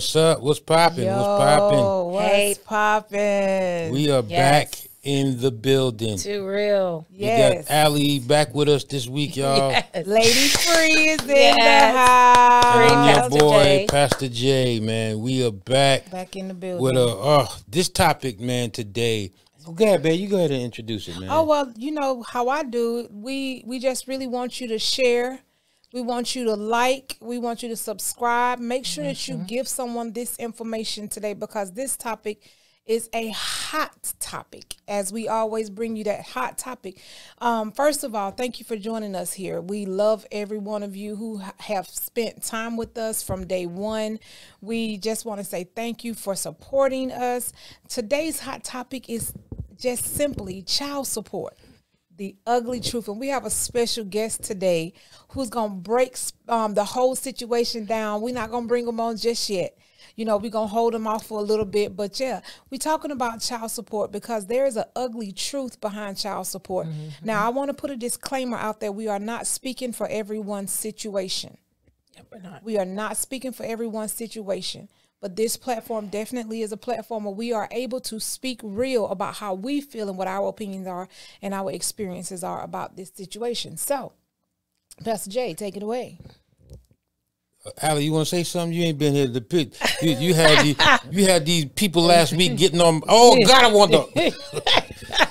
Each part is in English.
What's up? What's popping? What's popping? What's popping? We are back in the building. Too real. Yes. We got Allie back with us this week, y'all. Yes. Lady Free is in the house. And I'm your Pastor boy, J. Pastor J, man. We are back in the building. With this topic, man, today. Go ahead, babe. You go ahead and introduce it, man. Oh, well, you know how I do. We just really want you to share. We want you to like. We want you to subscribe. Make sure that you give someone this information today, because this topic is a hot topic, as we always bring you that hot topic. First of all, thank you for joining us here. We love every one of you who have spent time with us from day one. We just want to say thank you for supporting us. Today's hot topic is just simply child support. The ugly truth. And we have a special guest today who's going to break the whole situation down. We're not going to bring them on just yet. You know, we're going to hold them off for a little bit. But yeah, we're talking about child support because there is an ugly truth behind child support. Now, I want to put a disclaimer out there. We are not speaking for everyone's situation. Yep, we're not. We are not speaking for everyone's situation. But this platform definitely is a platform where we are able to speak real about how we feel and what our opinions are and our experiences are about this situation. So, Pastor J, take it away. Allie, you want to say something? You ain't been here to the pit. You had these people last week getting on. Oh God, I want to.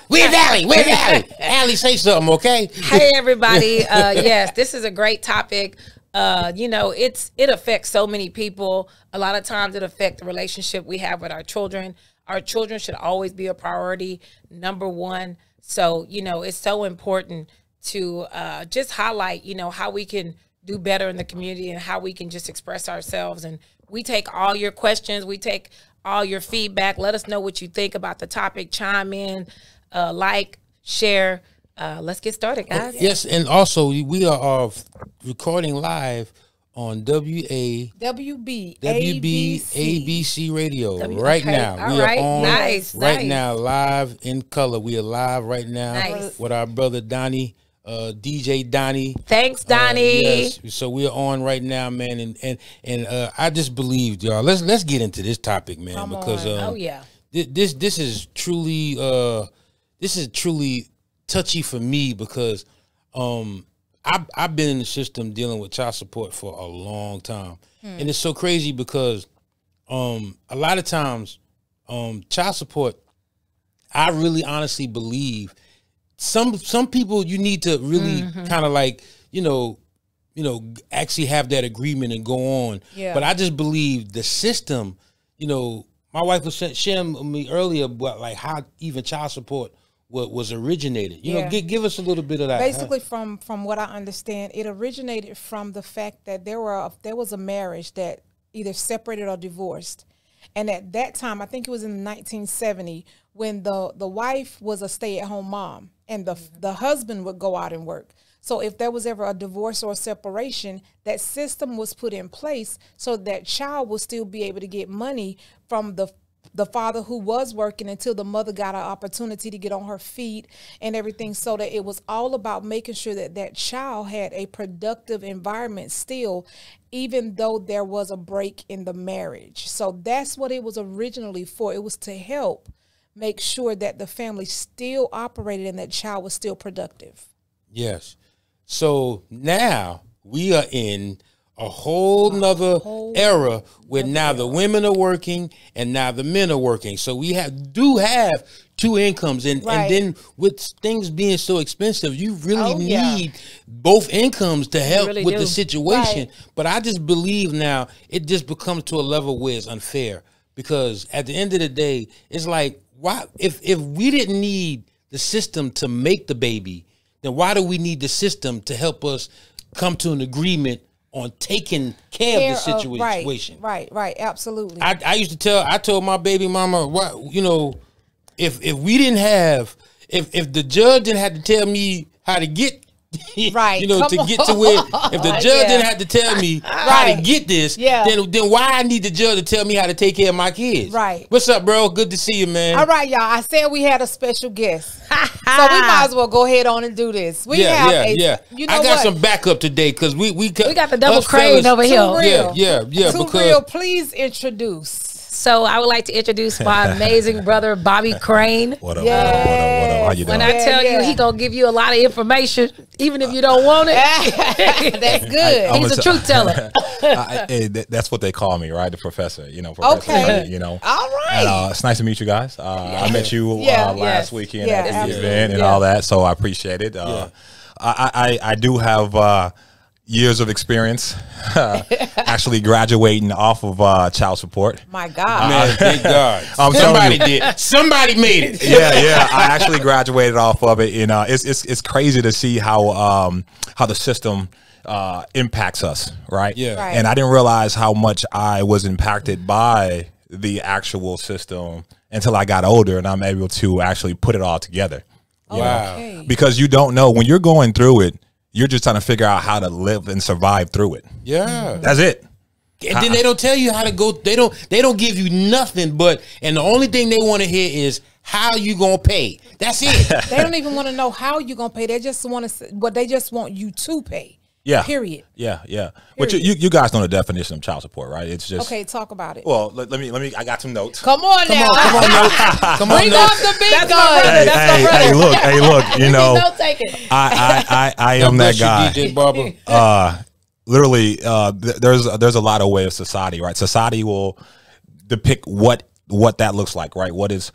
Where's Allie? Where's Allie? Allie, say something, okay? Hey, everybody. Yes, this is a great topic. You know, it affects so many people. A lot of times it affects the relationship we have with our children. Our children should always be a priority, number one. So, you know, it's so important to just highlight, you know, how we can do better in the community and how we can just express ourselves. And we take all your questions. We take all your feedback. Let us know what you think about the topic. Chime in, like, share. Let's get started, guys. Yes, and also we are recording live on WB ABC Radio right now. We are on nice. now, live in color. We are live right now with our brother Donnie, DJ Donnie. Thanks, Donnie. Yes, so we are on right now, man, and I just believe, y'all. Let's get into this topic, man, because this is truly touchy for me because I've been in the system dealing with child support for a long time. And it's so crazy because a lot of times child support, I really honestly believe some people you need to really kind of like, you know, actually have that agreement and go on. Yeah. But I just believe the system, you know, my wife was sharing with me earlier about like how even child support was originated. You know, give us a little bit of that. Basically, from what I understand, it originated from the fact that there was a marriage that either separated or divorced. And at that time, I think it was in 1970, when the wife was a stay-at-home mom and the husband would go out and work. So if there was ever a divorce or a separation, that system was put in place so that child would still be able to get money from the father who was working until the mother got an opportunity to get on her feet and everything, so that it was all about making sure that that child had a productive environment still, even though there was a break in the marriage. So that's what it was originally for. It was to help make sure that the family still operated and that child was still productive. Yes. So now we are in a whole nother era where now the women are working and now the men are working. So we do have two incomes, and then with things being so expensive, you really need both incomes to help with the situation. But I just believe now it just becomes to a level where it's unfair, because at the end of the day, it's like, why if we didn't need the system to make the baby, then why do we need the system to help us come to an agreement on taking care of the situation? Right, absolutely. I told my baby mama, what, you know, if we didn't have, if the judge didn't have to tell me how to get Right. You know, Come to get to where if the judge didn't have to tell me how to Right. get this, Yeah. then why I need the judge to tell me how to take care of my kids? Right. What's up, bro? Good to see you, man. All right, y'all. I said we had a special guest, so we might as well go ahead on and do this. We have You know I got what? some backup today because we got the double us crane fellas- over here. Too real. Yeah. Too Because real. Please introduce. So I would like to introduce my amazing brother, Bobby Crane. What up? Yeah. What up? What up? What up? How you doing? When I tell you, he gonna give you a lot of information, even if you don't want it. That's good. He's a truth teller. That's what they call me, right? The professor. You know, Professor. Okay. You know. All right. And, it's nice to meet you guys. I met you Yeah. last Yes. weekend Yeah, at the absolutely. event and Yeah. all that, so I appreciate it. I do have years of experience, actually graduating off of child support. My God. man, thank God. I'm telling Somebody you. did. Somebody made it. Yeah. I actually graduated off of it, and it's crazy to see how the system impacts us, right? Yeah. Right. And I didn't realize how much I was impacted by the actual system until I got older, and I'm able to actually put it all together. Wow. Okay. Because you don't know when you're going through it, you're just trying to figure out how to live and survive through it. Yeah. That's it. And then they don't tell you how to go. They don't give you nothing but, and the only thing they want to hear is how you gonna pay. That's it. They don't even want to know how you're gonna pay. They just want to. But they just want you to pay. Yeah. Period. Yeah. But you guys know the definition of child support, right? It's just Okay, talk about it. Well, let me. I got some notes. Come on now. Come on, no. Come on, Bring no. up the big That's my guns. brother. That's my brother. Hey, look. You know, No taking. I am that Bless you, guy. DJ Barber. Literally, there's a lot of ways of society, right? Society will depict what that looks like, right? What is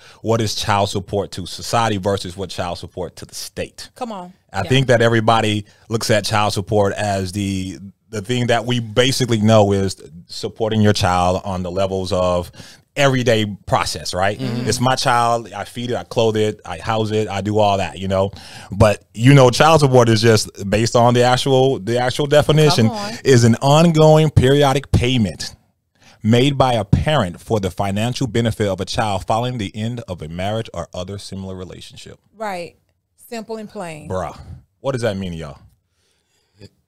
child support to society versus what child support to the state? Come on. I think that everybody looks at child support as the thing that we basically know is supporting your child on the levels of everyday process, right? It's my child. I feed it, I clothe it, I house it, I do all that, you know. But child support is just based on the actual definition Come on. is an ongoing periodic payment made by a parent for the financial benefit of a child following the end of a marriage or other similar relationship. Right. Simple and plain. Bruh, what does that mean to y'all?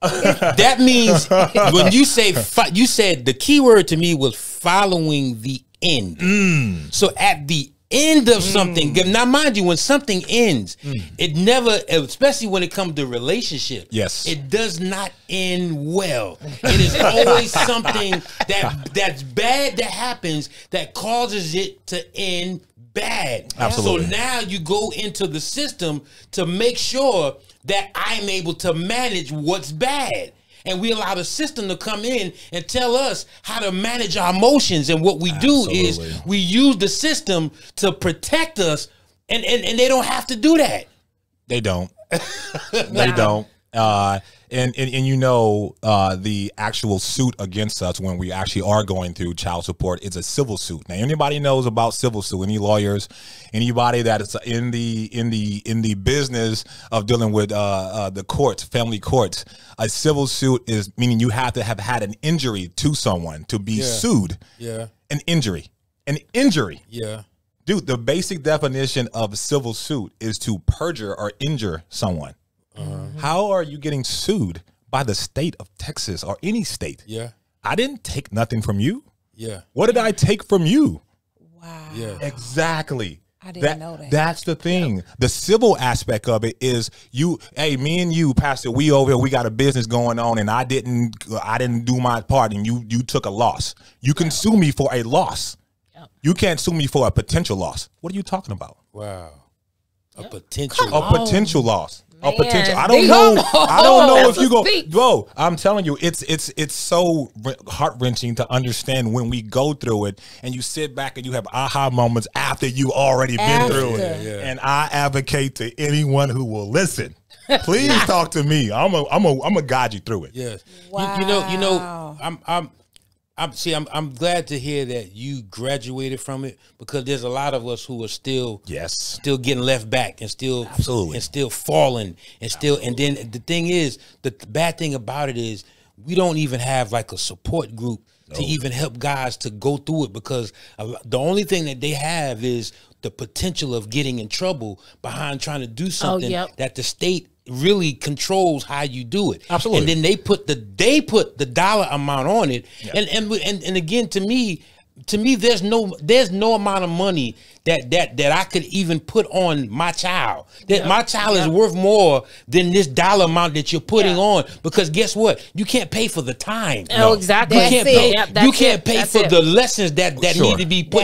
That means when you say you said the key word to me was following the end. So at the end of something, now mind you, when something ends, it never, especially when it comes to relationship, Yes. it does not end well. It is always something that's bad that happens that causes it to end bad. Absolutely. So now you go into the system to make sure that I'm able to manage what's bad. And we allow the system to come in and tell us how to manage our emotions. And what we do is Absolutely. we use the system to protect us. And they don't have to do that. They don't. They don't. And the actual suit against us when we actually are going through child support is a civil suit. Now, anybody knows about civil suit? Any lawyers, anybody that is in the business of dealing with the courts, family courts, a civil suit is meaning you have to have had an injury to someone to be sued. Yeah. An injury. Yeah. Dude, the basic definition of a civil suit is to perjure or injure someone. How are you getting sued by the state of Texas or any state? Yeah. I didn't take nothing from you. Yeah. What did I take from you? Wow. Yeah. Exactly. I didn't know that. That's the thing. The civil aspect of it is me and you, Pastor, we over here, we got a business going on and I didn't do my part and you took a loss. You can sue me for a loss. You can't sue me for a potential loss. What are you talking about? Wow. A potential. A potential loss. A Man, potential. I they don't know. go- I don't know if That's you go. deep. Bro, I'm telling you, it's so heart wrenching to understand when we go through it, and you sit back and you have aha moments after you already been through it. After. Yeah. And I advocate to anyone who will listen. Please talk to me. I'm a guide you through it. Yes. Wow. You know, I'm glad to hear that you graduated from it, because there's a lot of us who are still getting left back and still falling and then the thing is, the bad thing about it is we don't even have like a support group to even help guys to go through it, because the only thing that they have is the potential of getting in trouble behind trying to do something yep. that the state really controls how you do it. Absolutely. And then they put the dollar amount on it. Yeah. And again, to me, there's no amount of money that I could even put on my child. That my child is worth more than this dollar amount that you're putting on, because guess what? You can't pay for the time. Oh, exactly. You can't pay for the lessons that need to be put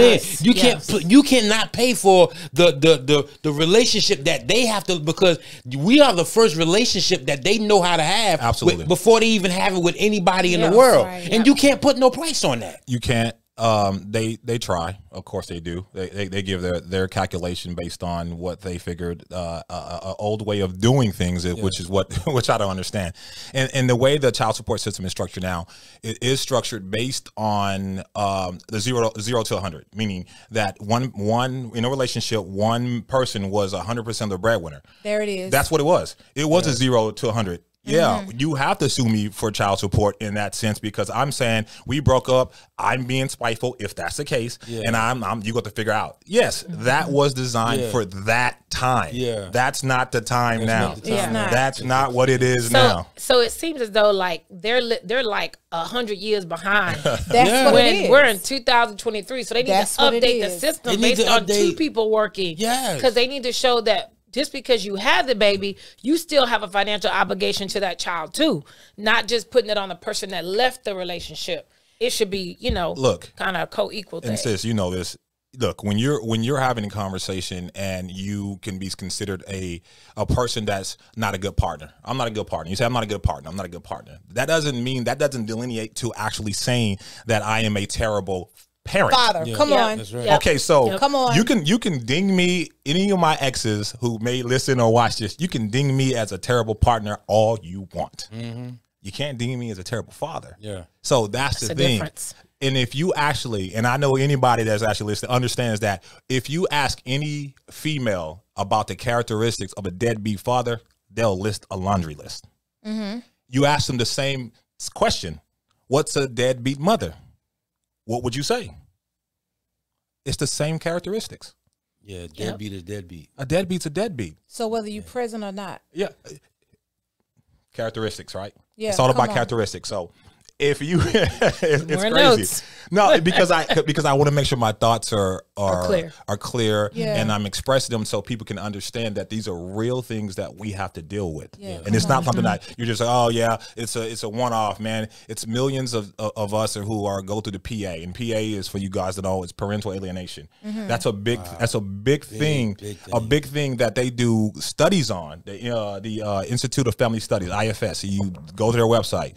in. You cannot pay for the relationship that they have to, because we are the first relationship that they know how to have. Absolutely. Before they even have it with anybody in the world. Right. And you can't put no price on that. You can't. They try, of course they do. They give their calculation based on what they figured a old way of doing things, which I don't understand. And the way the child support system is structured now, it is structured based on the zero to 100, meaning that one in a relationship, one person was 100% the breadwinner. There it is. That's what it was. It was a 0 to 100. Yeah, you have to sue me for child support in that sense, because I'm saying we broke up. I'm being spiteful if that's the case, and you got to figure out. Yes, that was designed for that time. Yeah, that's not the time now. That's not what it is now. So it seems as though like they're like 100 years behind. That's what it is. We're in 2023, so they need to update the system based on two people working. Yes, because they need to show that just because you have the baby, you still have a financial obligation to that child too. Not just putting it on the person that left the relationship. It should be, kind of co-equal thing. And sis, you know this. Look, when you're having a conversation and you can be considered a person that's not a good partner. I'm not a good partner. You say I'm not a good partner. I'm not a good partner. That doesn't delineate to actually saying that I am a terrible parent. Father, come on. That's right. Okay, so come on. You can ding me, any of my exes who may listen or watch this, you can ding me as a terrible partner all you want. You can't ding me as a terrible father. Yeah. So that's the thing. Difference. And if you actually, and I know anybody that's actually listening understands that if you ask any female about the characteristics of a deadbeat father, they'll list a laundry list. You ask them the same question: what's a deadbeat mother? What would you say? It's the same characteristics. Yeah, deadbeat is deadbeat. A deadbeat's a deadbeat. So whether you're present or not. Yeah. Characteristics, right? Yeah. It's all about characteristics. So if you, it's crazy. Notes. No, because I want to make sure my thoughts are clear, and I'm expressing them so people can understand that these are real things that we have to deal with. Yeah, and it's not something that you're just like, oh yeah, it's a one-off, man. It's millions of us who go through the PA, and PA is, for you guys that know, it's parental alienation. That's a big thing, a big thing that they do studies on. The Institute of Family Studies, IFS. So you go to their website.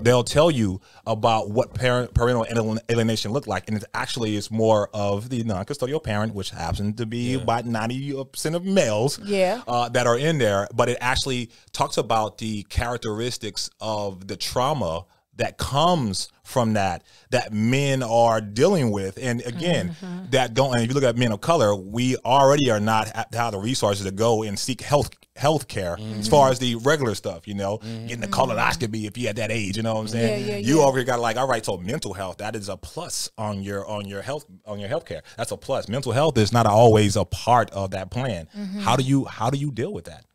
They'll tell you about what parental alienation look like, and it's more of the non-custodial parent, which happens to be about 90% of males that are in there, but it actually talks about the characteristics of the trauma that comes from that men are dealing with. And again, and if you look at men of color, we already are not have the resources to go and seek health care as far as the regular stuff, getting the colonoscopy if you're at that age, you know what I'm saying? You over here got all right, so mental health, that is a plus on your health care. That's a plus. Mental health is not always a part of that plan. How do you deal with that?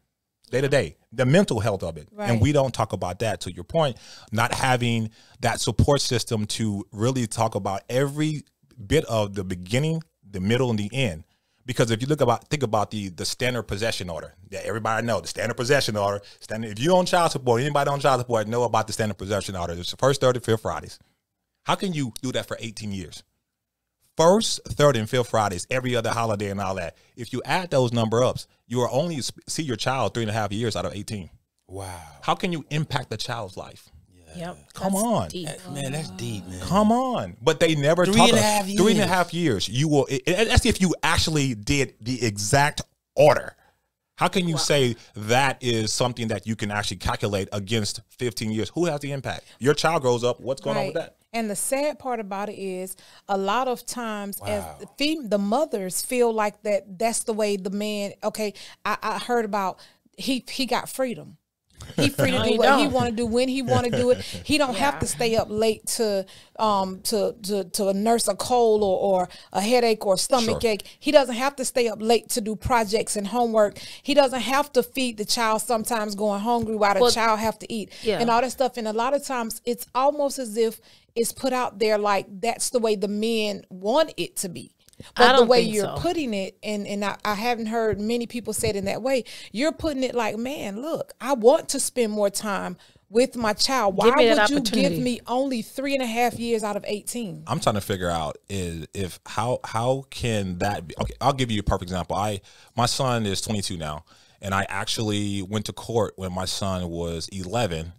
Day to day, the mental health of it. Right. And we don't talk about that, to your point, not having that support system to really talk about every bit of the beginning, the middle, and the end. Because if you think about the standard possession order, everybody know the standard possession order. If you're on child support, anybody on child support know about the standard possession order. It's the first, third, and fifth Fridays. How can you do that for 18 years? First, third, and fifth Fridays, every other holiday and all that. If you add those number ups, you will only see your child 3.5 years out of 18. Wow. How can you impact the child's life? Yep. Come on. Man, that's deep, man. Come on. But they never talk about 3.5 years. You will, that's if you actually did the exact order. How can you say that is something that you can actually calculate against 15 years? Who has the impact? Your child grows up. What's going on with that? And the sad part about it is a lot of times as the mothers feel like that's the way the man, I heard about he got freedom. He free to No, do he what he don't. want to do when he want to do it. He don't have to stay up late to nurse a cold or a headache or stomach Sure. ache. He doesn't have to stay up late to do projects and homework. He doesn't have to feed the child sometimes going hungry while the child have to eat Yeah. and all that stuff. And a lot of times it's almost as if it's put out there like that's the way the men want it to be. I But the don't way think you're so. putting it, and I haven't heard many people say it in that way, you're putting it like, man, look, I want to spend more time with my child. Why Give me that would you give opportunity. me only 3.5 years out of 18? I'm trying to figure out is if how can that be? Okay, I'll give you a perfect example. My son is 22 now, and I actually went to court when my son was 11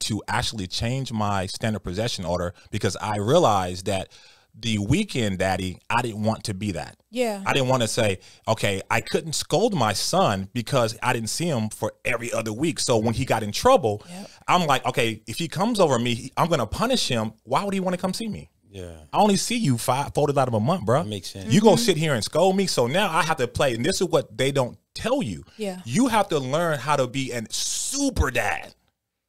to actually change my standard possession order because I realized that the weekend daddy, I didn't want to be that. Yeah. I didn't want to say, okay, I couldn't scold my son because I didn't see him for every other week. So when he got in trouble, I'm like, okay, if he comes over me, I'm going to punish him. Why would he want to come see me? Yeah. I only see you 4 out of a month, bro. That makes sense. You gonna sit here and scold me. So now I have to play. And this is what they don't tell you. Yeah. You have to learn how to be a super dad.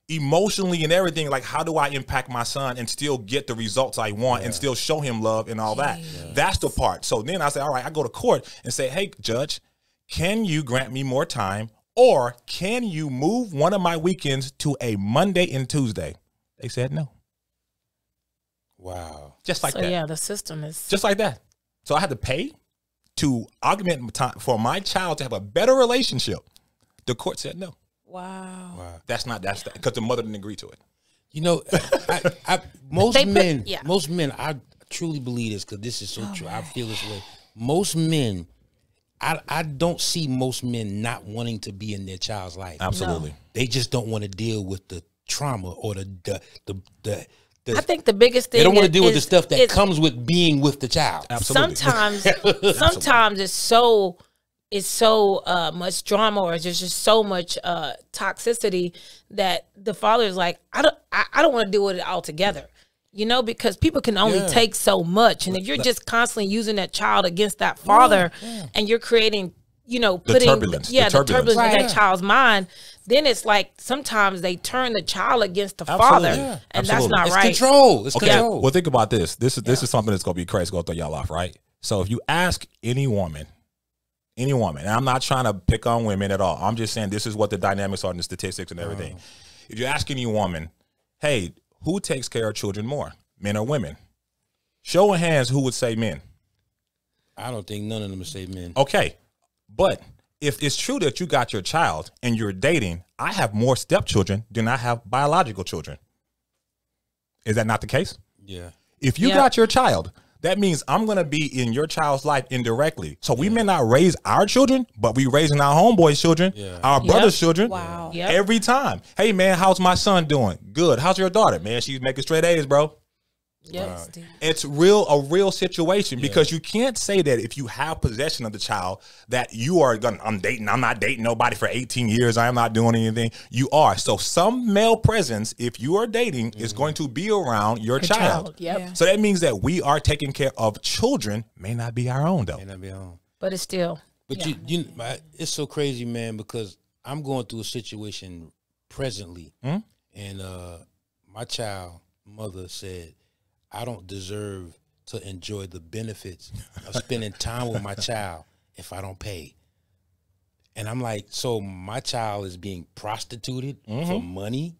Emotionally and everything, like how do I impact my son and still get the results I want and still show him love and all that? That's the part. So then I say, all right, I go to court and say, hey, judge, can you grant me more time or can you move one of my weekends to a Monday and Tuesday? They said no. Wow. Just like So that. yeah, the system is. Just like that. So I had to pay to augment my time for my child to have a better relationship. The court said no. Wow. That's because the mother didn't agree to it. You know, most They put- men, yeah. most men, I truly believe this because this is so true. I feel this way. Most men, I don't see most men not wanting to be in their child's life. Absolutely. They just don't want to deal with the trauma or the I think the biggest thing they don't want to deal with the is- stuff that is comes with being with the child. Absolutely. Sometimes it's so much drama or there's just so much toxicity that the father is like, I don't want to deal with it altogether. You know, because people can only take so much, and if you're just constantly using that child against that father, and you're creating, you know, putting turbulence, the turbulence in Right. that child's mind, then it's like sometimes they turn the child against the Absolutely. father, Yeah. and Absolutely. that's not It's right. control. It's Okay. control. Well, think about this. This is something that's gonna be crazy. Go throw y'all off, right? So if you ask any woman, and I'm not trying to pick on women at all. I'm just saying this is what the dynamics are and the statistics and everything. If you ask any woman, hey, who takes care of children more, men or women? Show of hands, who would say men? I don't think none of them say men. Okay, but if it's true that you got your child and you're dating, I have more stepchildren than I have biological children. Is that not the case? Yeah. If you Yeah. got your child, that means I'm going to be in your child's life indirectly. So we may not raise our children, but we raising our homeboys' children, our brother's children. Wow. Yep. Every time. Hey, man, how's my son doing? Good. How's your daughter? Man, she's making straight A's, bro. Yes. It's a real situation because you can't say that if you have possession of the child that you are gonna. I'm not dating nobody for 18 years. I am not doing anything. You are. So some male presence, if you are dating, is going to be around your child. Yep. Yeah. So that means that we are taking care of children. May not be our own though. May not be on. But it's still. But it's so crazy, man, because I'm going through a situation presently, and my child mother said, I don't deserve to enjoy the benefits of spending time with my child if I don't pay. And I'm like, so my child is being prostituted for money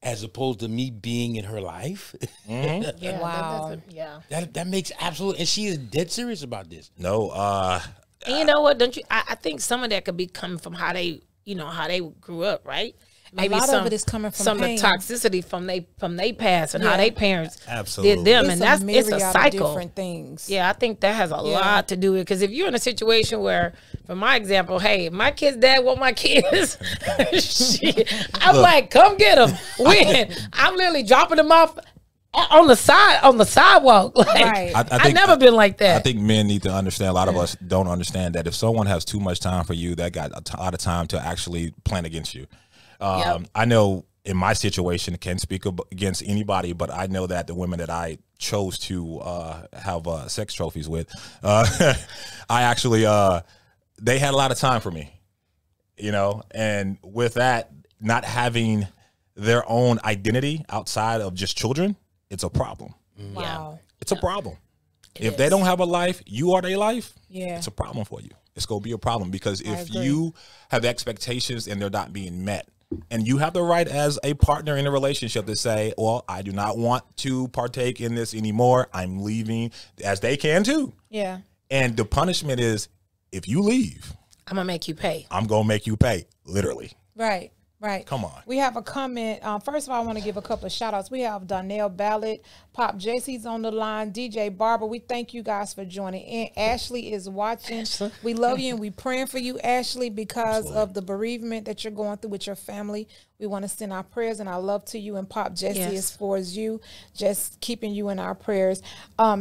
as opposed to me being in her life? Yeah. Wow. Yeah. That makes absolute, and she is dead serious about this. No. And you know what? Don't you? I think some of that could be coming from how they, how they grew up, right? Maybe lot of it is coming from some pain. of the toxicity from they past and how Yeah. they parents Absolutely. did them, It's and a it's a myriad of cycle. different things. Yeah, I think that has a lot to do with it. Because if you're in a situation where, for my example, hey, my kid's dad want my kids, shit, I'm like, come get them. When I'm literally dropping them off on the sidewalk. Like, Right. I've never been like that. I think men need to understand. A lot of us don't understand that if someone has too much time for you, that got a lot of time to actually plan against you. I know in my situation, I can't speak against anybody, but I know that the women that I chose to have sex trophies with, I actually, they had a lot of time for me, and with that, not having their own identity outside of just children, it's a problem. Wow. It's a problem. If they don't have a life, you are their life. Yeah. It's a problem for you. It's going to be a problem because if you have expectations and they're not being met, and you have the right as a partner in a relationship to say, well, I do not want to partake in this anymore. I'm leaving, as they can too. Yeah. And the punishment is, if you leave, I'm gonna make you pay. I'm going to make you pay, literally. Right. Right. Come on. We have a comment. First of all, I want to give a couple of shout outs. We have Donnell Ballard, Pop Jesse's on the line, DJ Barber. We thank you guys for joining in. Ashley is watching. We love you and we praying for you, Ashley, because of the bereavement that you're going through with your family. We want to send our prayers and our love to you, and Pop Jesse as far as you, just keeping you in our prayers.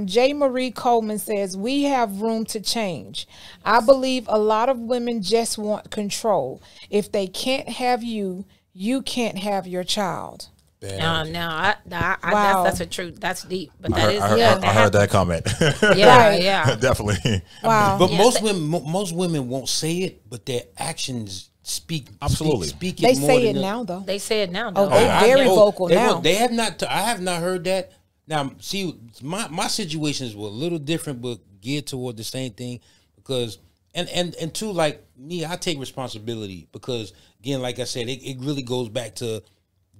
J. Marie Coleman says, we have room to change. I believe a lot of women just want control. If they can't have you, you can't have your child. That's a truth. That's deep, but I heard that comment. Yeah. Definitely. Wow. But most women won't say it, but their actions speak. Absolutely. Speak They it more say it than now, though. They say it now. Oh, Though. they're very vocal now. They have not. I have not heard that. Now, see, my situations were a little different, but geared toward the same thing because, and two, like me, I take responsibility because, again, like I said, it really goes back to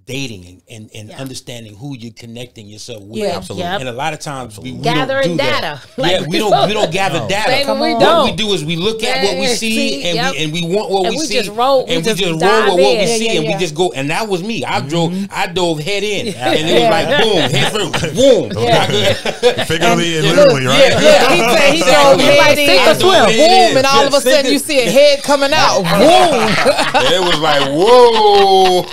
dating and understanding who you're connecting yourself with. Yeah. Absolutely. Yep. And a lot of times we Gathering don't do data. that. Like We don't gather data. Baby, we What don't. we do is we look at what we see and we want what we see. just roll. And we just roll dive with what we in. see and we just go. And that was me. I dove head in. And it was like boom, head first, boom. Figuratively and literally, right? Yeah, he drove head in, sink or swim. boom, and all of a sudden you see a head coming out. Boom. It was like, whoa,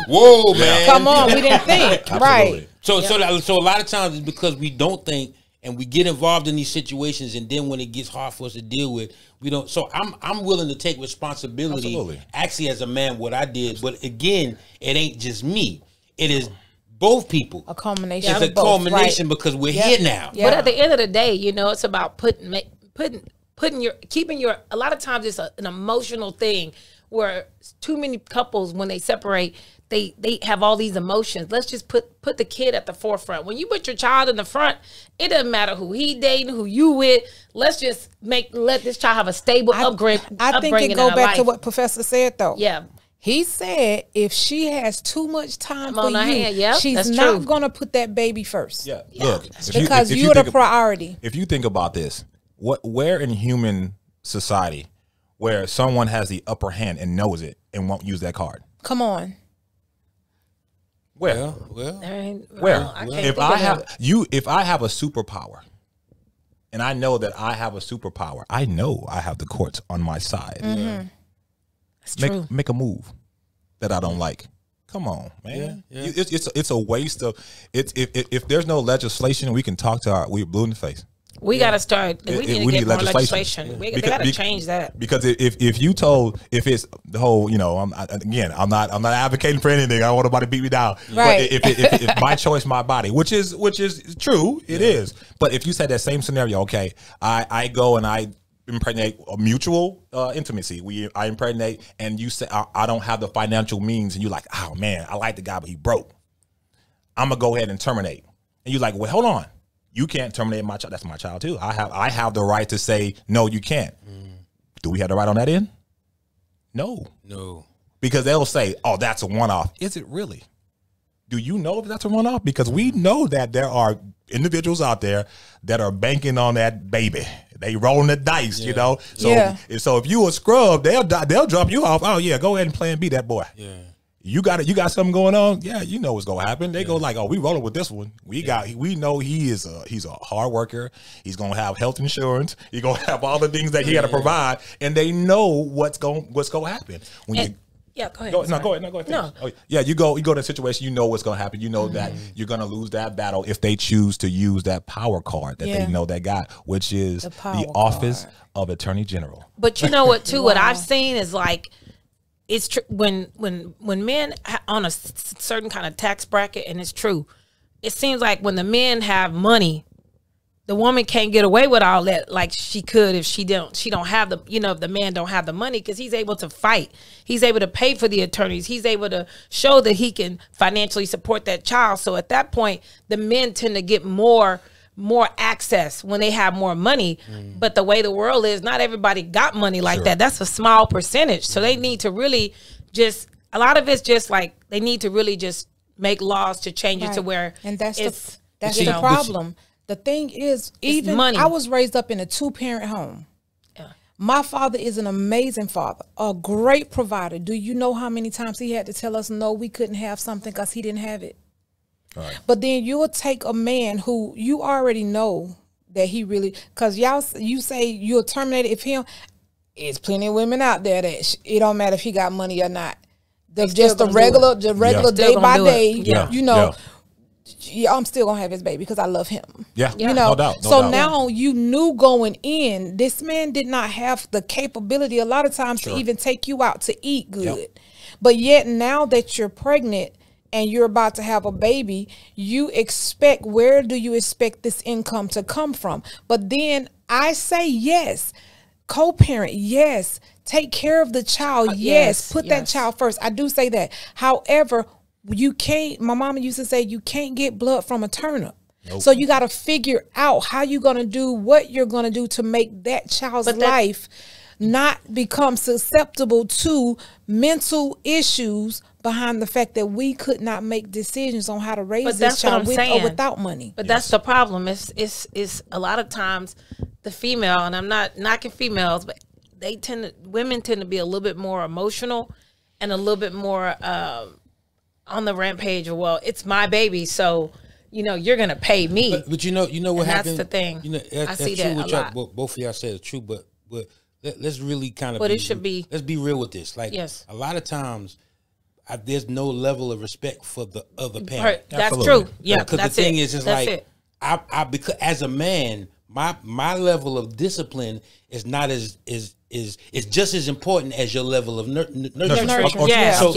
whoa, man. Come on, we didn't think. Absolutely. Right. So a lot of times it's because we don't think and we get involved in these situations, and then when it gets hard for us to deal with, we don't. So I'm willing to take responsibility. Absolutely. Actually, as a man, what I did, but again, it ain't just me. It is both people. A culmination. It's of a both, culmination because we're here now. Yeah. But at the end of the day, it's about keeping your. A lot of times it's an emotional thing where too many couples, when they separate, they have all these emotions. Let's just put the kid at the forefront. When you put your child in the front, it doesn't matter who he dating, who you with. Let's just let this child have a stable upbringing. I think it go back to what Professor said, though. Yeah. He said if she has too much time for you, she's not going to put that baby first. Yeah. Look, because you're the priority. If you think about this, where in human society where someone has the upper hand and knows it and won't use that card? Come on. Where? Where? If I have a superpower and I know that I have a superpower, I know I have the courts on my side. Mm-hmm. That's true. Make a move that I don't like. Come on, man. Yeah. It's a waste of if there's no legislation, we can talk to we're blue in the face. We got to start. We need to get more legislation. They got to change that. Because if it's the whole, I'm not advocating for anything. I don't want nobody to beat me down. Right. But if my choice, my body, which is true, it is. But if you said that same scenario, okay, I go and I impregnate a mutual intimacy. I impregnate, and you say I don't have the financial means, and you're like, oh man, I like the guy, but he broke. I'm gonna go ahead and terminate. And you're like, well, hold on. You can't terminate my child. That's my child too. I have the right to say, no, you can't. Do we have the right on that end? No. Because they'll say, oh, that's a one-off. Is it really? Do you know if that's a one-off? Because we know that there are individuals out there that are banking on that baby. They rolling the dice, So so if you a scrub, they'll drop you off. Oh yeah, go ahead and plan B that boy. Yeah. You got something going on? Yeah, you know what's gonna happen. They go like, oh, we rolling with this one. We know he's a hard worker. He's gonna have health insurance. He's gonna have all the things that he got to provide, and they know what's gonna happen. When you go ahead. Go ahead. No. Oh, yeah, you go in a situation, you know what's gonna happen. You know that you're gonna lose that battle if they choose to use that power card that they know they got, which is the office of Attorney General. But you know what? Too, what I've seen is like. It's true when men on a certain kind of tax bracket, and it's true. It seems like when the men have money, the woman can't get away with all that like she could if she don't have the, you know, if the man don't have the money, because he's able to fight. He's able to pay for the attorneys. He's able to show that he can financially support that child. So at that point, the men tend to get more access when they have more money. But the way the world is, not everybody got money like that. That's a small percentage. So they need to really just, a lot of it's just like, they need to really just make laws to change it to where, and that's you the know, problem. The thing is, even money. I was raised up in a 2-parent home. My father is an amazing father, a great provider. Do you know how many times he had to tell us no, we couldn't have something because he didn't have it? Right. But then you will take a man who you already know that he really, because you say you'll terminate it if him. There's plenty of women out there that it don't matter if he got money or not. Just the regular day by day. You know. Yeah, I'm still gonna have his baby because I love him. Yeah, you know. No doubt. So now you knew going in, this man did not have the capability a lot of times to even take you out to eat good. But yet now that you're pregnant and you're about to have a baby, you expect, where do you expect this income to come from? But then I say yes, co-parent, yes, take care of the child, yes, put that child first. I do say that. However, you can't, my mama used to say, you can't get blood from a turnip. Nope. So you got to figure out how you're going to do what you're going to do to make that child's life not become susceptible to mental issues behind the fact that we could not make decisions on how to raise this child with or without money. But that's the problem. It's a lot of times the female, and I'm not knocking females, but women tend to be a little bit more emotional and a little bit more on the rampage of, well, it's my baby, so you know you're gonna pay me. But you know what happened. That's the thing. You know, I see that a lot. Both of y'all said it's true, but let's really kind of. But it should be. Let's be real with this. Like, a lot of times, there's no level of respect for the other parent. That's true. Yeah, because the thing is, it's like I because as a man, my level of discipline is not is just as important as your level of nurturing. Yes. So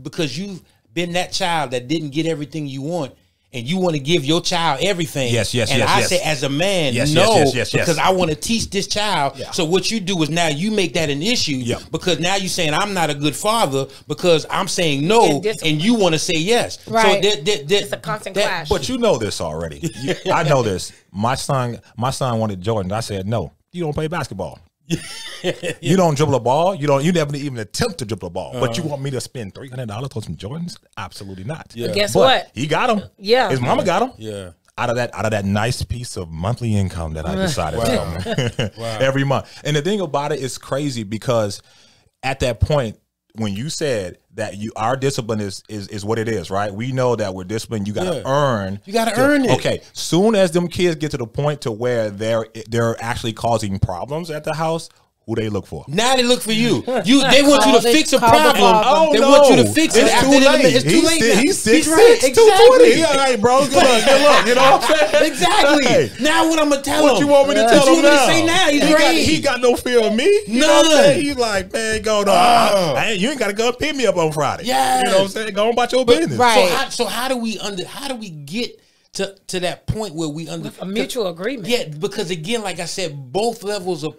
because you've been that child that didn't get everything you want, and you want to give your child everything. Yes. And I say, as a man, because I want to teach this child. Yeah. So what you do is now you make that an issue because now you're saying I'm not a good father because I'm saying no, and you want to say yes. Right. So it's a constant clash. But you know this already. I know this. My son wanted Jordan. I said no. You don't play basketball. You don't dribble a ball. You never even attempt to dribble a ball. But you want me to spend $300 on some Jordans? Absolutely not. Yeah. But guess what? He got them. Yeah. His mama got them. Yeah. Out of that nice piece of monthly income that I decided to every month. And the thing about it is crazy because at that point, when you said that our discipline is what it is, right? We know that we're disciplined. You got to earn. You got to earn it. Okay. Soon as them kids get to the point to where they're actually causing problems at the house, who they look for? Now they look for you. They want you to fix a problem. They no. want you to fix it. It's too late. It's too late now. He's 6'6", right. 220. He's all right, bro. Good luck. You know what I'm saying? Exactly. Hey, now what I'm going to tell him? What you want me to tell him now? Say now? He's great. He got no fear of me. You know what I'm saying? He's like, man, go on. You ain't got to go pick me up on Friday. Yeah. You know what I'm saying? Go on about your business. Right. So how do we get to that point where we a mutual agreement? Yeah, because again, like I said, both levels of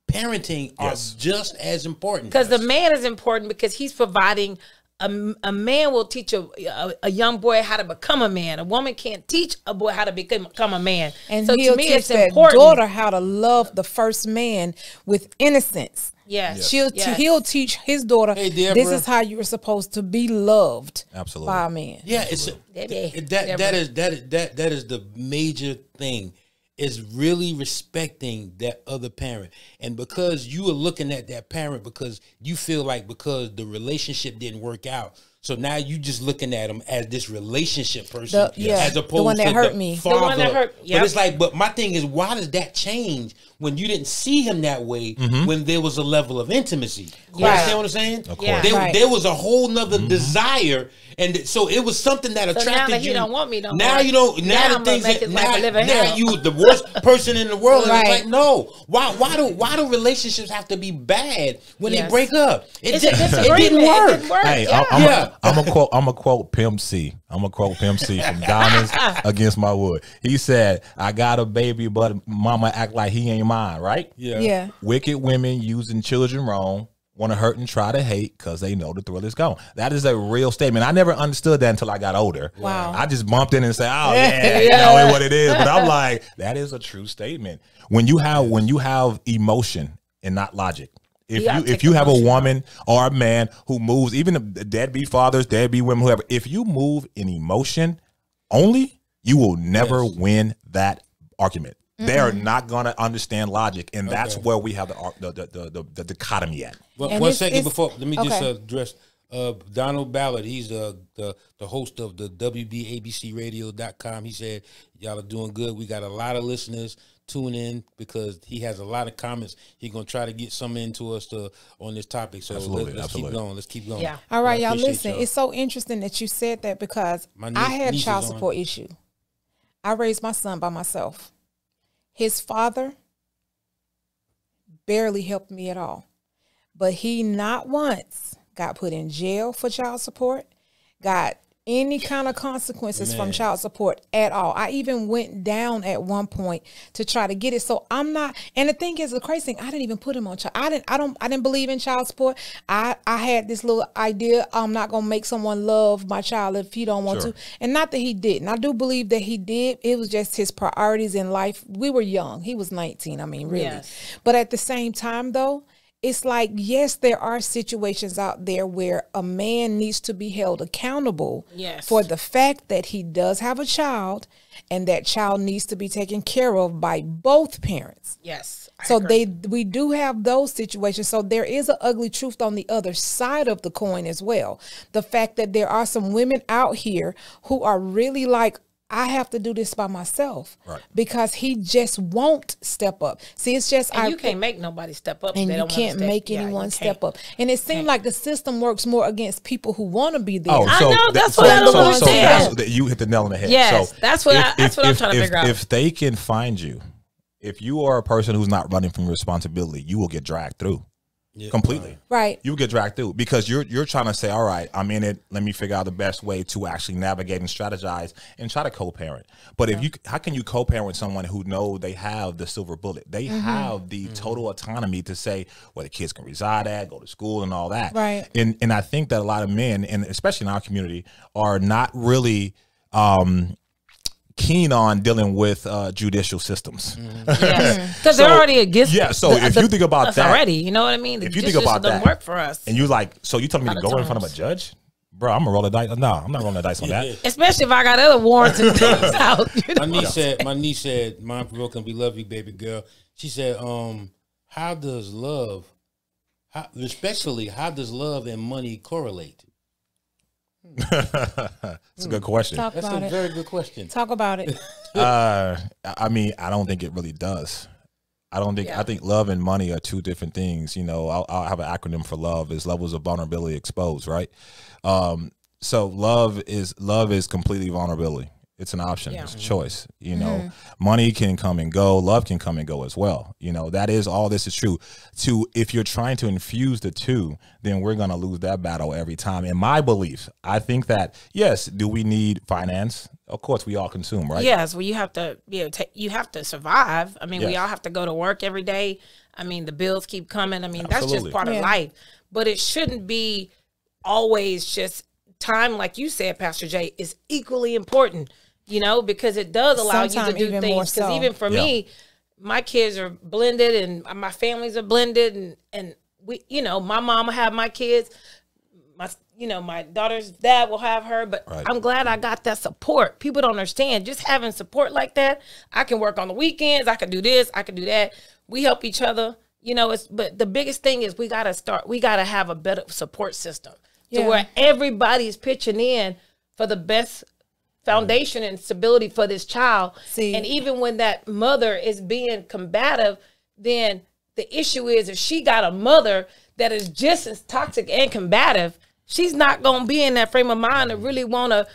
parenting are just as important. Because the man is important because he's providing. A man will teach a young boy how to become a man. A woman can't teach a boy how to become a man. And so he'll to me, teach it's that important. daughter how to love the first man with innocence. Yes. He'll teach his daughter, this is how you were supposed to be loved by a man. Yeah, that is the major thing. Is really respecting that other parent. And because you are looking at that parent because you feel like because the relationship didn't work out, so now you just looking at them as this relationship person as opposed the one that to hurt the me. father. The one that hurt. Yep. But it's like, but my thing is, why does that change when you didn't see him that way when there was a level of intimacy? You understand what I'm saying? There was a whole nother desire, and so it was something that attracted now that you. He don't want me no now more. You don't. Now the things that now you the worst person in the world. And it's like, no, why do relationships have to be bad when they break up? It didn't work. Hey, I'm gonna quote Pimp C. I'm gonna quote Pimp C from Diamonds Against My Wood. He said, "I got a baby, but mama act like he ain't mine." Right? Yeah. Wicked women using children wrong, want to hurt and try to hate because they know the thrill is gone. That is a real statement. I never understood that until I got older. Wow. I just bumped in and said, "Oh yeah, you know what it is." But I'm like, that is a true statement. When you have emotion and not logic. If you have a woman or a man who moves, even the deadbeat fathers, deadbeat women, whoever, if you move in emotion only, you will never win that argument. They are not going to understand logic, and that's where we have the dichotomy at. Well, one second before, let me just address Donald Ballard. He's the host of the WBABCRadio.com. He said, y'all are doing good. We got a lot of listeners. Tune in because he has a lot of comments. He's gonna try to get some into us on this topic. So let's keep going. Let's keep going. Yeah. All right, y'all. Listen, it's so interesting that you said that because I had child support issue. I raised my son by myself. His father barely helped me at all, but he not once got put in jail for child support, got any kind of consequences from child support at all. I even went down at one point to try to get it. So I'm not, and the thing is, the crazy thing, I didn't even put him on child. I didn't believe in child support. I had this little idea, I'm not gonna make someone love my child if he don't want to. And not that he didn't. I do believe that he did. It was just his priorities in life. We were young. He was 19. I mean, really. Yes. But at the same time though, it's like, yes, there are situations out there where a man needs to be held accountable for the fact that he does have a child and that child needs to be taken care of by both parents. Yes. So we do have those situations. So there is an ugly truth on the other side of the coin as well. The fact that there are some women out here who are really like, I have to do this by myself because he just won't step up. See, it's just you can't make nobody step up, and you can't make anyone step up. And it seems like the system works more against people who want to be there. Oh, so I know that's what I don't understand. So you hit the nail on the head. Yes, so that's what I'm trying to figure out. If they can find you, if you are a person who's not running from responsibility, you will get dragged through. Completely. Right. You get dragged through because you're trying to say, all right, I'm in it. Let me figure out the best way to actually navigate and strategize and try to co-parent. But how can you co-parent with someone who know they have the silver bullet? They have the total autonomy to say where the kids can reside at, go to school and all that. Right. And I think that a lot of men, and especially in our community, are not really keen on dealing with judicial systems. Because they're already against so if you think about that already, you know what I mean? If you think about that, work for us. And you like, so you telling me to go in front of a judge? Bro, I'm gonna roll the dice. No, I'm not rolling the dice on that. Especially if I got other warrants and things out. You know? My niece said, "Mom, broken, we love you, baby girl." She said, how does love and money correlate?" It's a good question. That's a very good question. Talk about it. I mean, I don't think it really does. I think love and money are two different things. You know, I'll have an acronym for love is levels of vulnerability exposed, right? So love is completely vulnerability. It's an option. It's a choice. You know, money can come and go. Love can come and go as well. You know, that is all this is true. If you're trying to infuse the two, then we're going to lose that battle every time. In my belief, I think that, yes, do we need finance? Of course, we all consume, right? Yes. Well, you have to, you have to survive. I mean, we all have to go to work every day. I mean, the bills keep coming. I mean, that's just part of life. But it shouldn't be always just time, like you said, Pastor Jay, is equally important. You know, because it does allow you to do things. Because even for me, my kids are blended and my families are blended. And we, you know, my mom will have my kids. My daughter's dad will have her. But I'm glad I got that support. People don't understand. Just having support like that. I can work on the weekends. I can do this. I can do that. We help each other. You know, but the biggest thing is we got to have a better support system to where everybody's pitching in for the best foundation and stability for this child. And even when that mother is being combative, then the issue is if she got a mother that is just as toxic and combative, she's not going to be in that frame of mind to really want to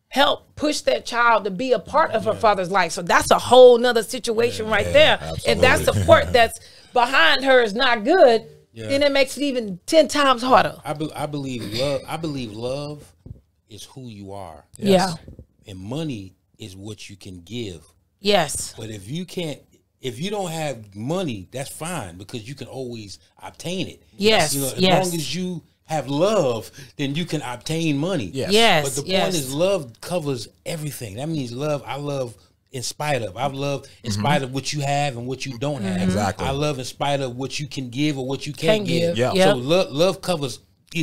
help push that child to be a part of her father's life. So that's a whole nother situation there. Absolutely. If that support that's behind her is not good, then it makes it even 10 times harder. I believe love is who you are. Yeah. And money is what you can give. Yes. But if you don't have money, that's fine because you can always obtain it. Yes. As yes. long as you have love, then you can obtain money. Yes. Yes. But the point is love covers everything. That means I love in spite of. I love in spite of what you have and what you don't have. Exactly. I love in spite of what you can give or what you can't give. Yeah. Yep. So love covers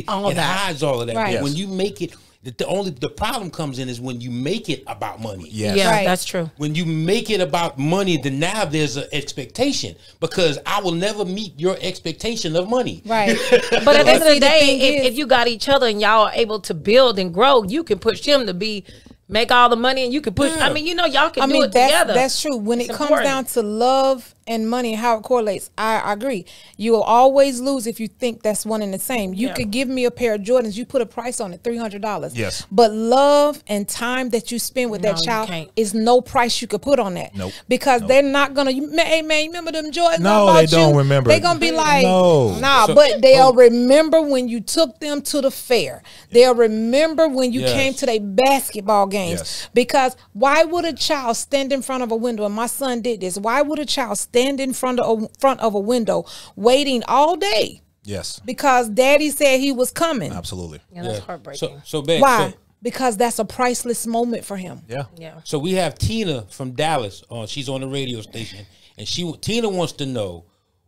all it that. hides all of that. Right. But Yes. when you make it, the problem comes in is when you make it about money. Yes. Yeah, Right. that's true. When you make it about money, then now there's an expectation because I will never meet your expectation of money. Right. But at the end of See, the the day, thing is- if you got each other and y'all are able to build and grow, you can push him to make all the money, and you can push. Yeah. I mean, y'all can do it that's, together. That's true. When It's it comes important. down to love and money, how it correlates, I agree. You will always lose if you think that's one and the same. You Yeah. could give me a pair of Jordans, you put a price on it, $300. Yes. But love and time that you spend with No, that you child can't. is no price you could put on that. Nope. Because they're not gonna. Hey man, you remember them Jordans? No, I they bought don't you? remember. They're gonna be like, No. nah. So- but they'll remember when you took them to the fair. They'll remember when you Yes. came to their basketball games. Yes. Because why would a child stand in front of a window? And my son did this. Why would a child stand in front of a window waiting all day Yes. because daddy said he was coming? Absolutely. Yeah, that's heartbreaking. So babe, Why? Because that's a priceless moment for him. Yeah. yeah. So we have Tina from Dallas. She's on the radio station, and Tina wants to know,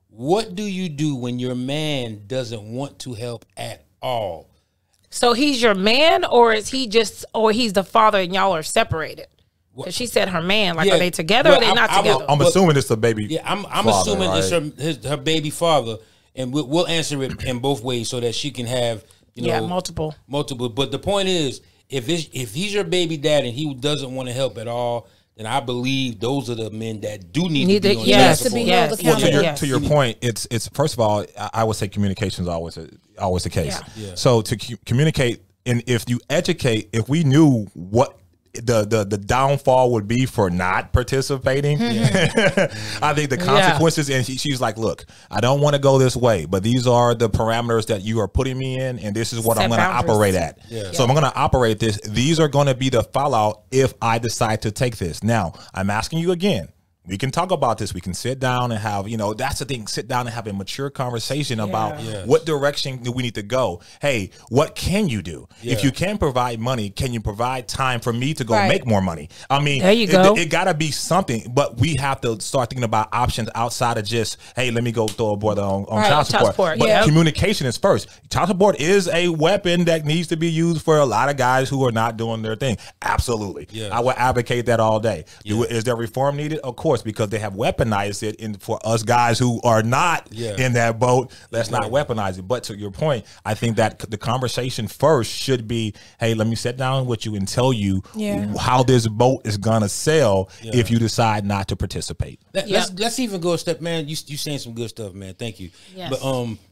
what do you do when your man doesn't want to help at all? So he's your man, or is he or he's the father and y'all are separated? Because she said her man. Like, Yeah, are they together well, or they not together? I'm assuming it's the baby. Yeah, I'm father, assuming right? it's her baby father, and we'll answer it in both ways so that she can have multiple. But the point is, if he's your baby dad and he doesn't want to help at all, then I believe those are the men that do need to be on yes, child to be support. held yes, accountable. yes. To your point, it's first of all, I would say communication is always the case. Yeah. Yeah. So to communicate, and if you educate, if we knew what the downfall would be for not participating, I think the consequences. And she's like, look, I don't want to go this way, but these are the parameters that you are putting me in, and this is what Set I'm going to boundaries. operate at. Yeah. So I'm going to operate this. These are going to be the fallout if I decide to take this. Now, I'm asking you again. We can talk about this. We can sit down and have, that's the thing, sit down and have a mature conversation about Yes. what direction do we need to go. Hey, what can you do? Yeah. If you can provide money, can you provide time for me to go Right. make more money? I mean, There you go. It got to be something, but we have to start thinking about options outside of just, hey, let me go throw a brother on Right. child Child support. support, But yeah. communication is first. Child support is a weapon that needs to be used for a lot of guys who are not doing their thing. Absolutely. Yes. I would advocate that all day. Is there reform needed? Of course, because they have weaponized it for us guys who are not in that boat. Let's not weaponize it. But to your point, I think that the conversation first should be, hey, let me sit down with you and tell you how this boat is gonna sail if you decide not to participate. Let's even go a step, man. You saying some good stuff, man. Thank you. Yes.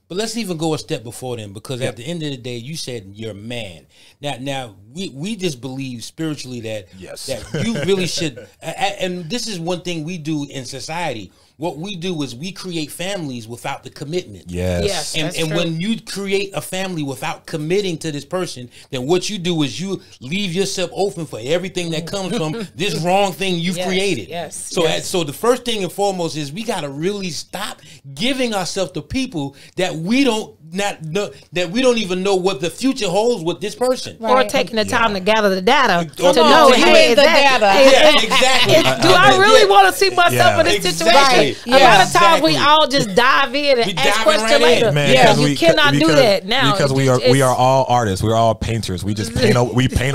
But let's even go a step before then, because at the end of the day, you said you're a man. Now we just believe spiritually that Yes. that you really should. And this is one thing we do in society. What we do is we create families without the commitment. Yes. Yes. And, That's and true. when you create a family without committing to this person, then what you do is you leave yourself open for everything that comes from this wrong thing you've Yes, created. yes, So, yes. so the first thing and foremost is we got to really stop giving ourselves to people that we don't even know what the future holds with this person. Right. Or taking the time to gather the data to Come on, know, to hey, get the exactly. data. Yeah, exactly. Do I really want to see myself Yeah. in this Exactly. situation? A lot of times we Exactly. all just dive in We and ask diving questions right in. later. Man, Yeah, 'cause you cannot do that now. because It's- we are all artists. We're all painters. We just paint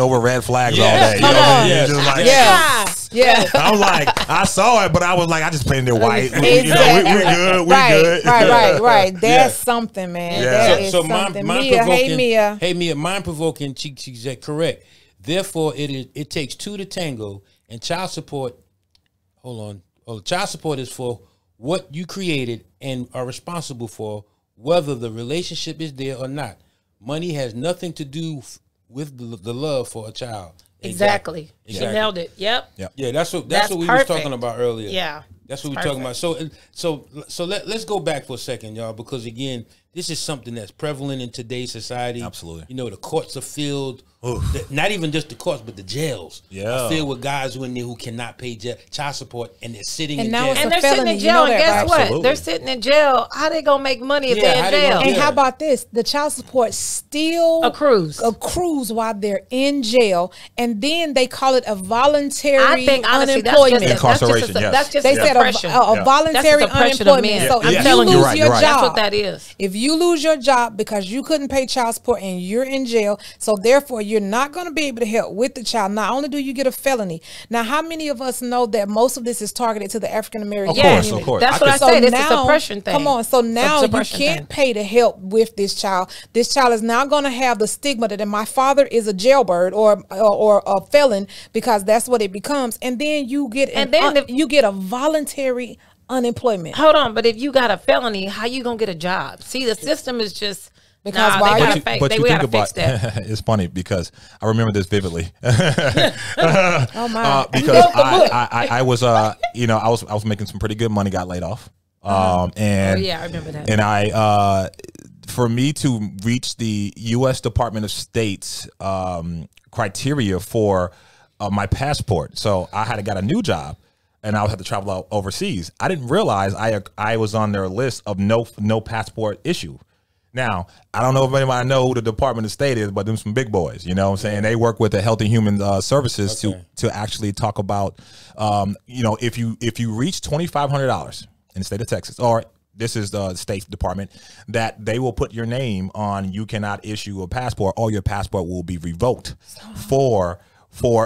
over red flags Yes. all day. Come on. It's just like, Yes. Yeah. I'm like, I saw it, but I was like, I just painted it white. Exactly. We're good. We're right, good. right. That's Yes. something, man. Yeah. That is So something. mind Mia, provoking. hey Mia. mind provoking. She said correct. Therefore, it takes two to tango, and child support. Hold on. Oh, child support is for what you created and are responsible for, whether the relationship is there or not. Money has nothing to do with the love for a child. Exactly. She nailed it. Yep. Yeah, that's what That's we perfect. was talking about earlier. Yeah. That's what we're talking about. So let's go back for a second, y'all, because again, this is something that's prevalent in today's society. Absolutely. You know, the courts are filled, not even just the courts, but the jails are filled with guys who in there who cannot pay child support, and they're sitting in jail. And they're sitting in jail, and guess what? They're sitting in jail. How they gonna make money if they're in jail? And how about this? The child support still accrues while they're in jail, and then they call it a voluntary unemployment. Incarceration, that's just they said a voluntary unemployment. So if you lose your job, that's what that is. If you lose your job because you couldn't pay child support and you're in jail, so therefore you're not going to be able to help with the child. Not only do you get a felony. Now, how many of us know that most of this is targeted to the African American community? Of course. That's what I said. It's a suppression thing. Come on. So now you can't pay to help with this child. This child is now going to have the stigma that my father is a jailbird or a felon, because that's what it becomes. And then you get you get a voluntary unemployment. Hold on, but if you got a felony, how you gonna get a job? See, the system is just because they gotta fix that. It's funny because I remember this vividly. Oh my! Because I was I was making some pretty good money, got laid off. And I remember that. And for me to reach the U.S. Department of State's criteria for my passport, so I had got a new job. And I would have to travel out overseas. I didn't realize I was on their list of no passport issue. Now, I don't know if anybody know who the Department of State is, but them some big boys, you know what I'm saying? They work with the Health and Human Services to actually talk about, if you reach $2,500 in the state of Texas, or this is the State Department, that they will put your name on, you cannot issue a passport, or your passport will be revoked for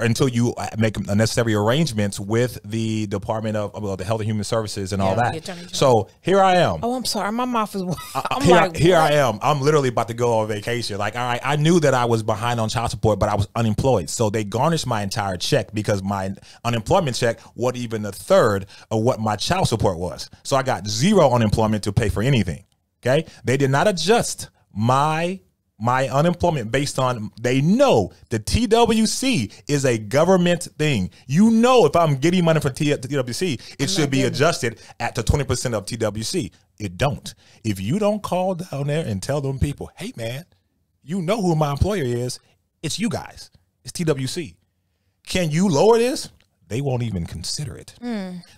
until you make necessary arrangements with the Department of the Health and Human Services and all that. So here I am. Oh, I'm sorry. My mouth is. Here I am. I'm literally about to go on vacation. Like, all right, I knew that I was behind on child support, but I was unemployed. So they garnished my entire check because my unemployment check wasn't even a third of what my child support was. So I got zero unemployment to pay for anything. Okay. They did not adjust my unemployment based on, they know the TWC is a government thing. You know, if I'm getting money from TWC, it should be adjusted at the 20% of TWC. It don't. If you don't call down there and tell them people, hey man, you know who my employer is, it's you guys. It's TWC. Can you lower this? They won't even consider it.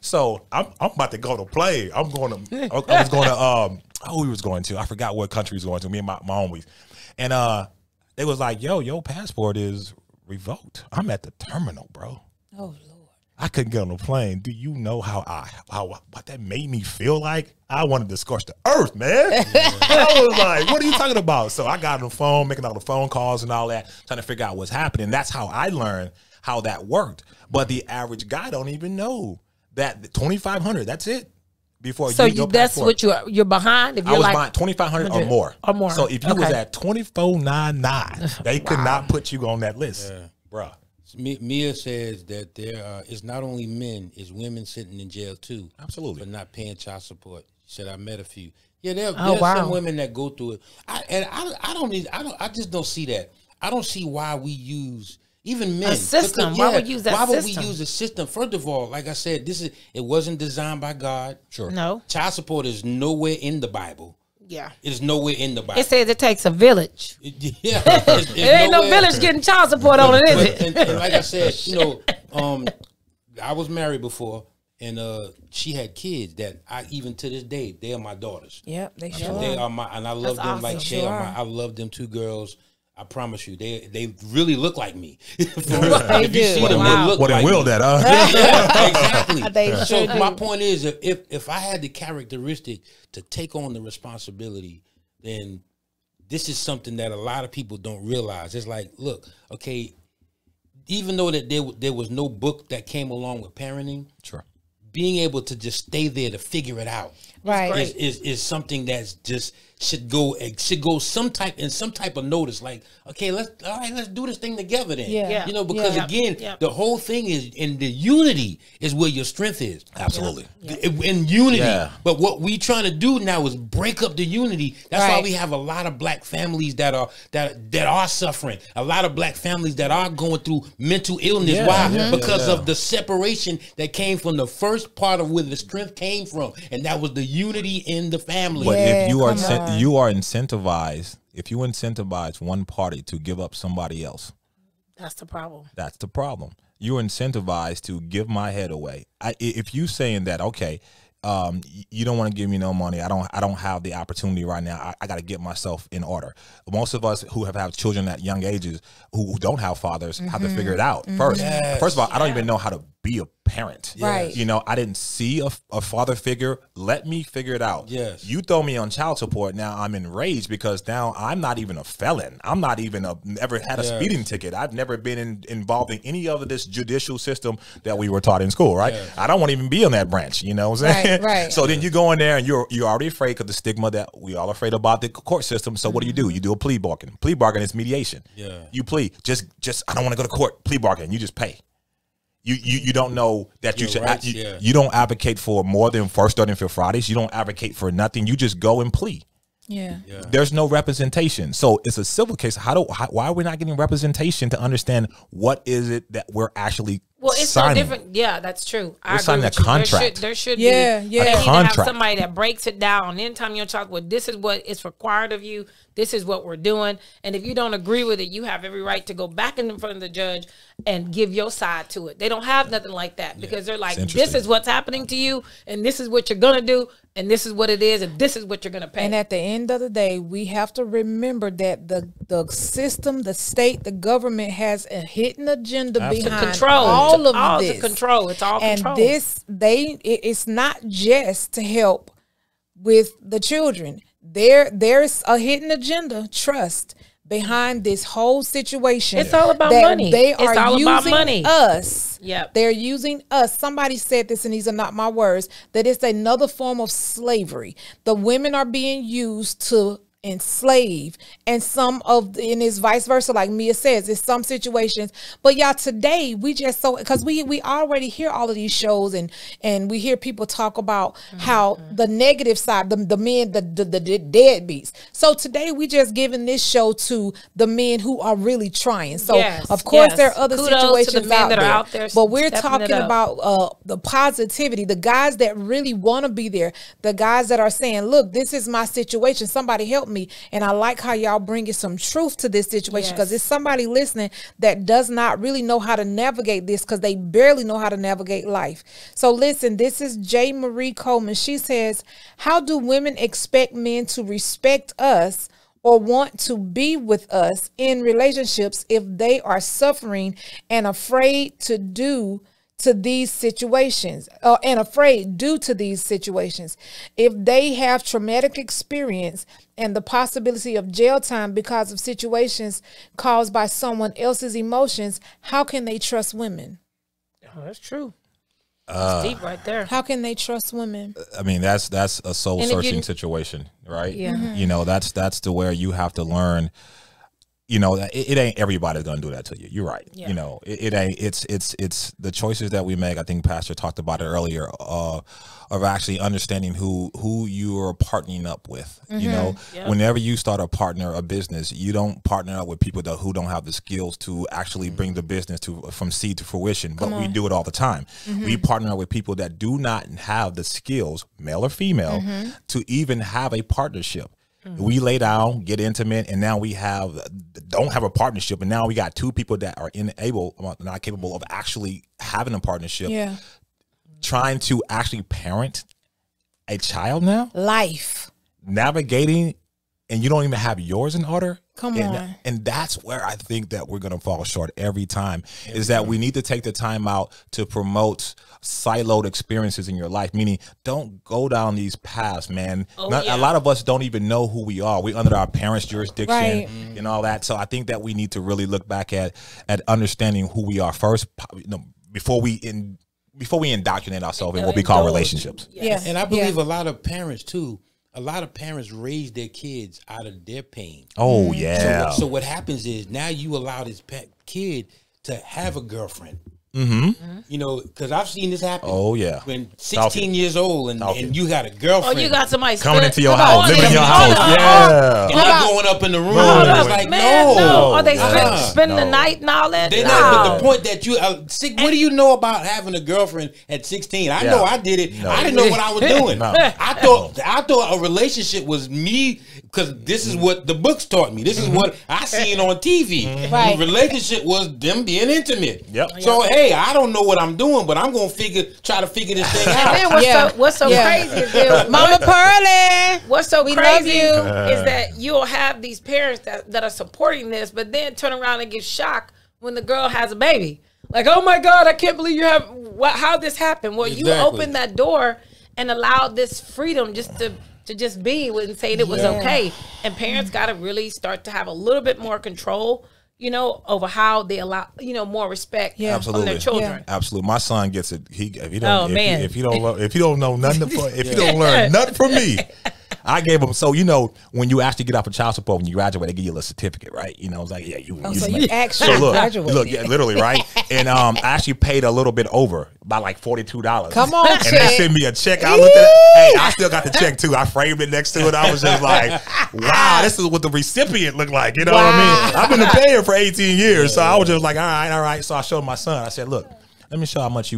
So I'm about to go to play. I was going to, I forgot what country he was going to, me and my homies. And they was like, yo, your passport is revoked. I'm at the terminal, bro. Oh, Lord. I couldn't get on the plane. Do you know what that made me feel like? I wanted to scorch the earth, man. I was like, what are you talking about? So I got on the phone, making all the phone calls and all that, trying to figure out what's happening. That's how I learned how that worked. But the average guy don't even know that $2,500, that's it. Before so that's what you're behind. If you're behind $2,500 or more. So if you was at $2,499, they could not put you on that list, bruh. Mia says that it's not only men, it's women sitting in jail too. Absolutely, for not paying child support. She said I met a few. Yeah, there's some women that go through it. I just don't see that. I don't see why we use. Even men, a system. Why would we use that? Why would we use a system? First of all, like I said, it wasn't designed by God. Sure. No. Child support is nowhere in the Bible. Yeah. It's nowhere in the Bible. It says it takes a village. Yeah. It ain't no village getting child support on it, is it? And like I said, I was married before, and she had kids that even to this day, they are my daughters. Yep, they sure They are my, and I love them awesome. Like they are my. I love them two girls. I promise you, they really look like me. They if you see them, they look like will me. That, huh? Exactly. So my point is, if I had the characteristic to take on the responsibility, then this is something that a lot of people don't realize. It's like, look, okay, even though that there was no book that came along with parenting, sure, being able to just stay there to figure it out, right, is something that's just should go some type of notice. Like, okay, let's do this thing together then. Yeah. You know, because again, the whole thing is in the unity is where your strength is. Absolutely. In unity. Yeah. But what we trying to do now is break up the unity. That's why we have a lot of black families that are suffering. A lot of black families that are going through mental illness. Yeah. Why? Because of the separation that came from the first part of where the strength came from, and that was the unity in the family. But Yeah, if you are come on. you are incentivized, if you incentivize one party to give up somebody else, That's the problem. that's the problem. You're incentivized to give my head away. If you saying that, okay, you don't want to give me no money. I don't have the opportunity right now. I got to get myself in order. Most of us who have had children at young ages who don't have fathers have to figure it out first. Yes. First of all, I don't even know how to be a parent. Right. You know, I didn't see a father figure. Let me figure it out. Yes. You throw me on child support. Now I'm enraged because now I'm not even a felon. I'm not even ever had a speeding ticket. I've never been involved in any of this judicial system that we were taught in school, right? I don't want to even be on that branch. You know what I'm saying? Right. So then you go in there and you're already afraid because the stigma that we all afraid about the court system. So what do? You do a plea bargain. Plea bargain is mediation. Yeah. You plead. Just I don't want to go to court. Plea bargain. You just pay. You don't know that you Your should. rights, You don't advocate for more than first, third, and fifth Fridays. You don't advocate for nothing. You just go and plea. Yeah. There's no representation. So it's a civil case. Why are we not getting representation to understand what is it that we're actually Well, it's signing? no different. Yeah, that's true. I We're agree signing with a you. contract. There should Yeah, be. yeah. They A need to have contract. somebody that breaks it down. Anytime you're talking about this is what is required of you, this is what we're doing. And if you don't agree with it, you have every right to go back in front of the judge and give your side to it. They don't have nothing like that because they're like, It's this interesting. is what's happening to you, and this is what you're going to do, and this is what it is, and this is what you're going to pay. And at the end of the day, we have to remember that the system, the state, the government has a hidden agenda behind control. all of all this. to control. It's all And control. it's not just to help with the children. There's a hidden agenda, trust, behind this whole situation. It's all about that money. They It's are all using about money. us. Yep. They're using us. Somebody said this, and these are not my words, that it's another form of slavery. The women are being used to enslave, and and it's vice versa, like Mia says, in some situations. But y'all, today we just because we already hear all of these shows, and we hear people talk about how the negative side, the men, the deadbeats. So today we just giving this show to the men who are really trying. So Yes, of course yes. there are other Kudos to the situations men out that are there, out there but we're stepping it talking up. about the positivity, the guys that really want to be there, the guys that are saying, look, this is my situation, somebody help me. And I like how y'all bringing some truth to this situation, because Yes. there's somebody listening that does not really know how to navigate this, because they barely know how to navigate life. So listen, this is J. Marie Coleman. She says, how do women expect men to respect us or want to be with us in relationships if they are suffering and afraid due to these situations, if they have traumatic experience and the possibility of jail time because of situations caused by someone else's emotions? How can they trust women? Oh, that's true. It's deep right there. How can they trust women? I mean, that's a soul And if searching you- situation, right? Yeah. Mhm. You know, that's to where you have to learn. You know, it ain't everybody's gonna do that to you. You're right. Yeah. You know, it ain't. It's the choices that we make. I think Pastor talked about it earlier. Of actually understanding who you are partnering up with. You know, Yep. whenever you start a business, you don't partner up with people who don't have the skills to actually bring the business from seed to fruition. But we do it all the time. We partner up with people that do not have the skills, male or female, to even have a partnership. We lay down, get intimate, and now we don't have a partnership, and now we got two people that are not capable of actually having a partnership. Yeah. Trying to actually parent a child now, Life. navigating, and you don't even have yours in order. Come and, on. and that's where I think that we're going to fall short every time. Is that we need to take the time out to promote siloed experiences in your life, meaning don't go down these paths, man. Yeah. A lot of us don't even know who we are. We're under our parents' jurisdiction Right. and all that. So I think that we need to really look back at understanding who we are first, before we indoctrinate ourselves in what we call Indulge. relationships. Yeah. And I believe a lot of parents too. A lot of parents raise their kids out of their pain. Oh Mm-hmm. yeah. So what happens is now you allow this kid to have a girlfriend, You know, because I've seen this happen. Oh, yeah. When Talk 16 it. years old and you got a Oh, girlfriend. you got somebody Coming into your Come house, on, living in your hold house. on. Yeah. and they're going up in the room. Hold And up, it's like, man, no. Are they no, spending the no. night and all that? They No. not, but the point that you, what do you know about having a girlfriend at 16? I know I did it. No. I didn't know what I was doing. No. I thought a relationship was me, because this is what the books taught me. This is what I seen on TV. Right. The relationship was them being intimate. Yep. So hey, I don't know what I'm doing, but I'm gonna try to figure this thing out. Man, what's so Yeah. crazy is that Mama Pearly. what's so We love crazy you. is that you'll have these parents that are supporting this, but then turn around and get shocked when the girl has a baby. Like, oh my God, I can't believe you have how this happened. Well, you Exactly. opened that door and allowed this freedom just to just be and say it was okay. And parents got to really start to have a little bit more control, you know, over how they allow, you know, more respect Yeah. from their children. Absolutely. My son gets it. If you Oh, don't, man. if you don't know nothing, if you don't learn nothing from me, I gave him. So you know, when you actually get off of child support, when you graduate, they give you a little certificate, right? You know, it's like, yeah, you. So made you it. actually graduated. Look, yeah, literally, right? And I actually paid a little bit over, by like $42. Come on, and they check. sent me a check. I looked at it. Hey, I still got the check too. I framed it next to it. I was just like, wow, this is what the recipient looked like. You know what I mean? I've been a payer for 18 years, so I was just like, all right. So I showed my son. I said, look, let me show how much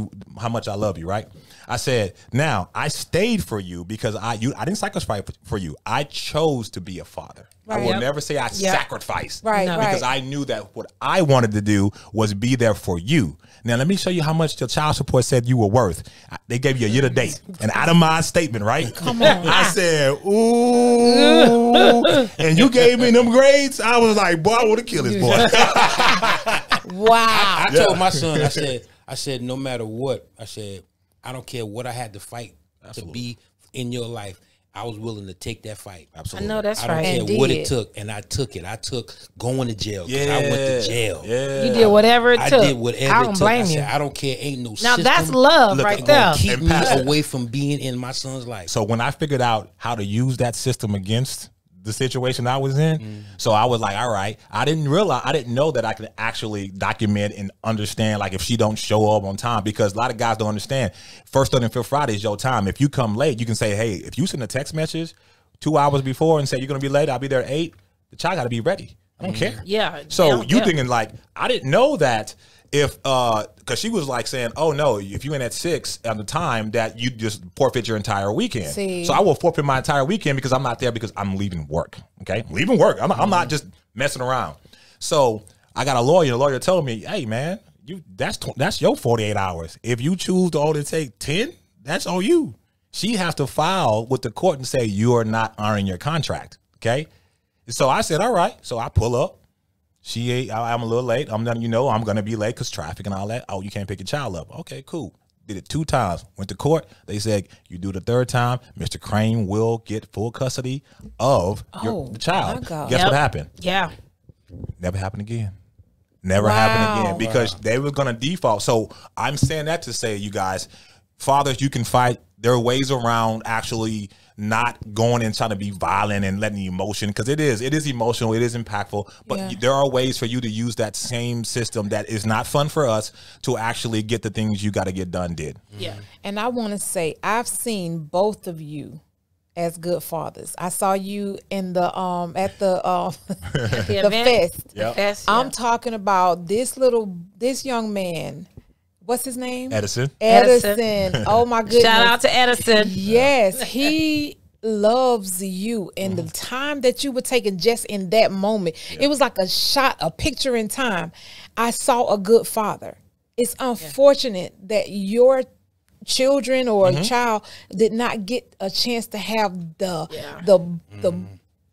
I love you, right? I said, now I stayed for you because I didn't sacrifice for you. I chose to be a father. I Right. will Yep. never say I sacrificed. Right, No. Because I knew that what I wanted to do was be there for you. Now, let me show you how much your child support said you were worth. They gave you a year to date, an out-of-mind statement, right? Come on. I said, ooh. And you gave me them grades. I was like, boy, I want to kill this boy. Wow. I told my son, I said, no matter what, I said, I don't care what I had to fight to be in your life. I was willing to take that fight. Absolutely. I know that's I don't right. care what it took, and I took it. I took going to jail. Yeah, I went to jail. Yeah. You did whatever it I took. did whatever I it don't took. blame I you. said, I don't care. Ain't no Now system. that's love Look, right it there. Keep And me Pastor- away from being in my son's life. So when I figured out how to use that system against the situation I was in, so I was like, all right, I didn't know that I could actually document and understand, like, if she don't show up on time, because a lot of guys don't understand. First, third, and fifth Friday is your time. If you come late, you can say, hey, if you send a text message 2 hours before and say you're going to be late, I'll be there at 8, the child got to be ready. I don't care. Yeah. So yeah, you yeah. thinking, like, I didn't know that if because she was like saying, oh no, if you in at 6 at the time, that you just forfeit your entire weekend. See. So I will forfeit my entire weekend because I'm not there because I'm leaving work. Okay, I'm leaving work. I'm not just messing around. So I got a lawyer. The lawyer told me, hey man, that's your 48 hours. If you choose to only take 10, that's on you. She has to file with the court and say you are not honoring your contract. Okay. So I said, all right. So I pull up. I'm a little late. I'm going to be late because traffic and all that. Oh, you can't pick your child up. Okay, cool. Did it 2 times. Went to court. They said, you do the 3rd time, Mr. Crane will get full custody of the child. my God. Guess Yep. what happened? Yeah. Never happened again. Never Wow. happened again because they were going to default. So I'm saying that to say, you guys, fathers, you can fight. There are ways around actually not going and trying to be violent and letting the emotion, because it is emotional, it is impactful, but there are ways for you to use that same system that is not fun for us to actually get the things you got to get done did. Yeah. And I want to say, I've seen both of you as good fathers. I saw you in the at the The the event, fest. The fest. I'm talking about this young man. What's his name? Edison. Edison. Oh my goodness. Shout out to Edison. Yes, he loves you, and the time that you were taking just in that moment, it was like a picture in time. I saw a good father. It's unfortunate that your children or child did not get a chance to have the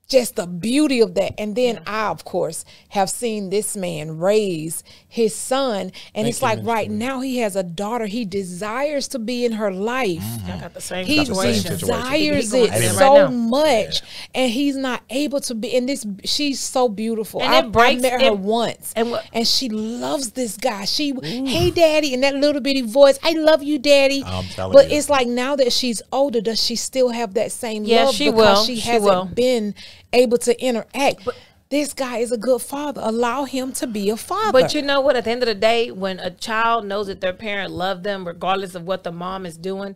just the beauty of that. And then I, of course, have seen this man raise his son, and it's like right now he has a daughter. He desires to be in her life. I got the same He situation. desires He it going through so right now. much, and he's not able to be. And this, she's so beautiful. And I it breaks- met her it- once, and and she loves this guy. Hey, daddy, in that little bitty voice, I love you, daddy. I'm telling But you. it's like now that she's older, does she still have that same Yeah, love? she because will. she She hasn't will. been able to interact. this guy is a good father. Allow him to be a father. But you know what? At the end of the day, when a child knows that their parent loved them, regardless of what the mom is doing,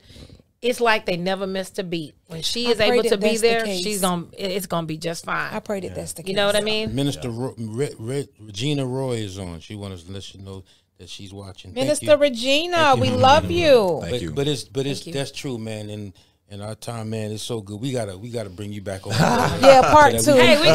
it's like they never missed a beat. When she is able to be there, it's gonna be just fine. I pray that that's the case. You know what I mean? Minister Regina Roy is on. She wants to let you know that she's watching. Minister Regina, we love you. Thank you. But it's that's true, man. And our time, man, it's so good. We gotta bring you back on. Yeah, part two. Hey, we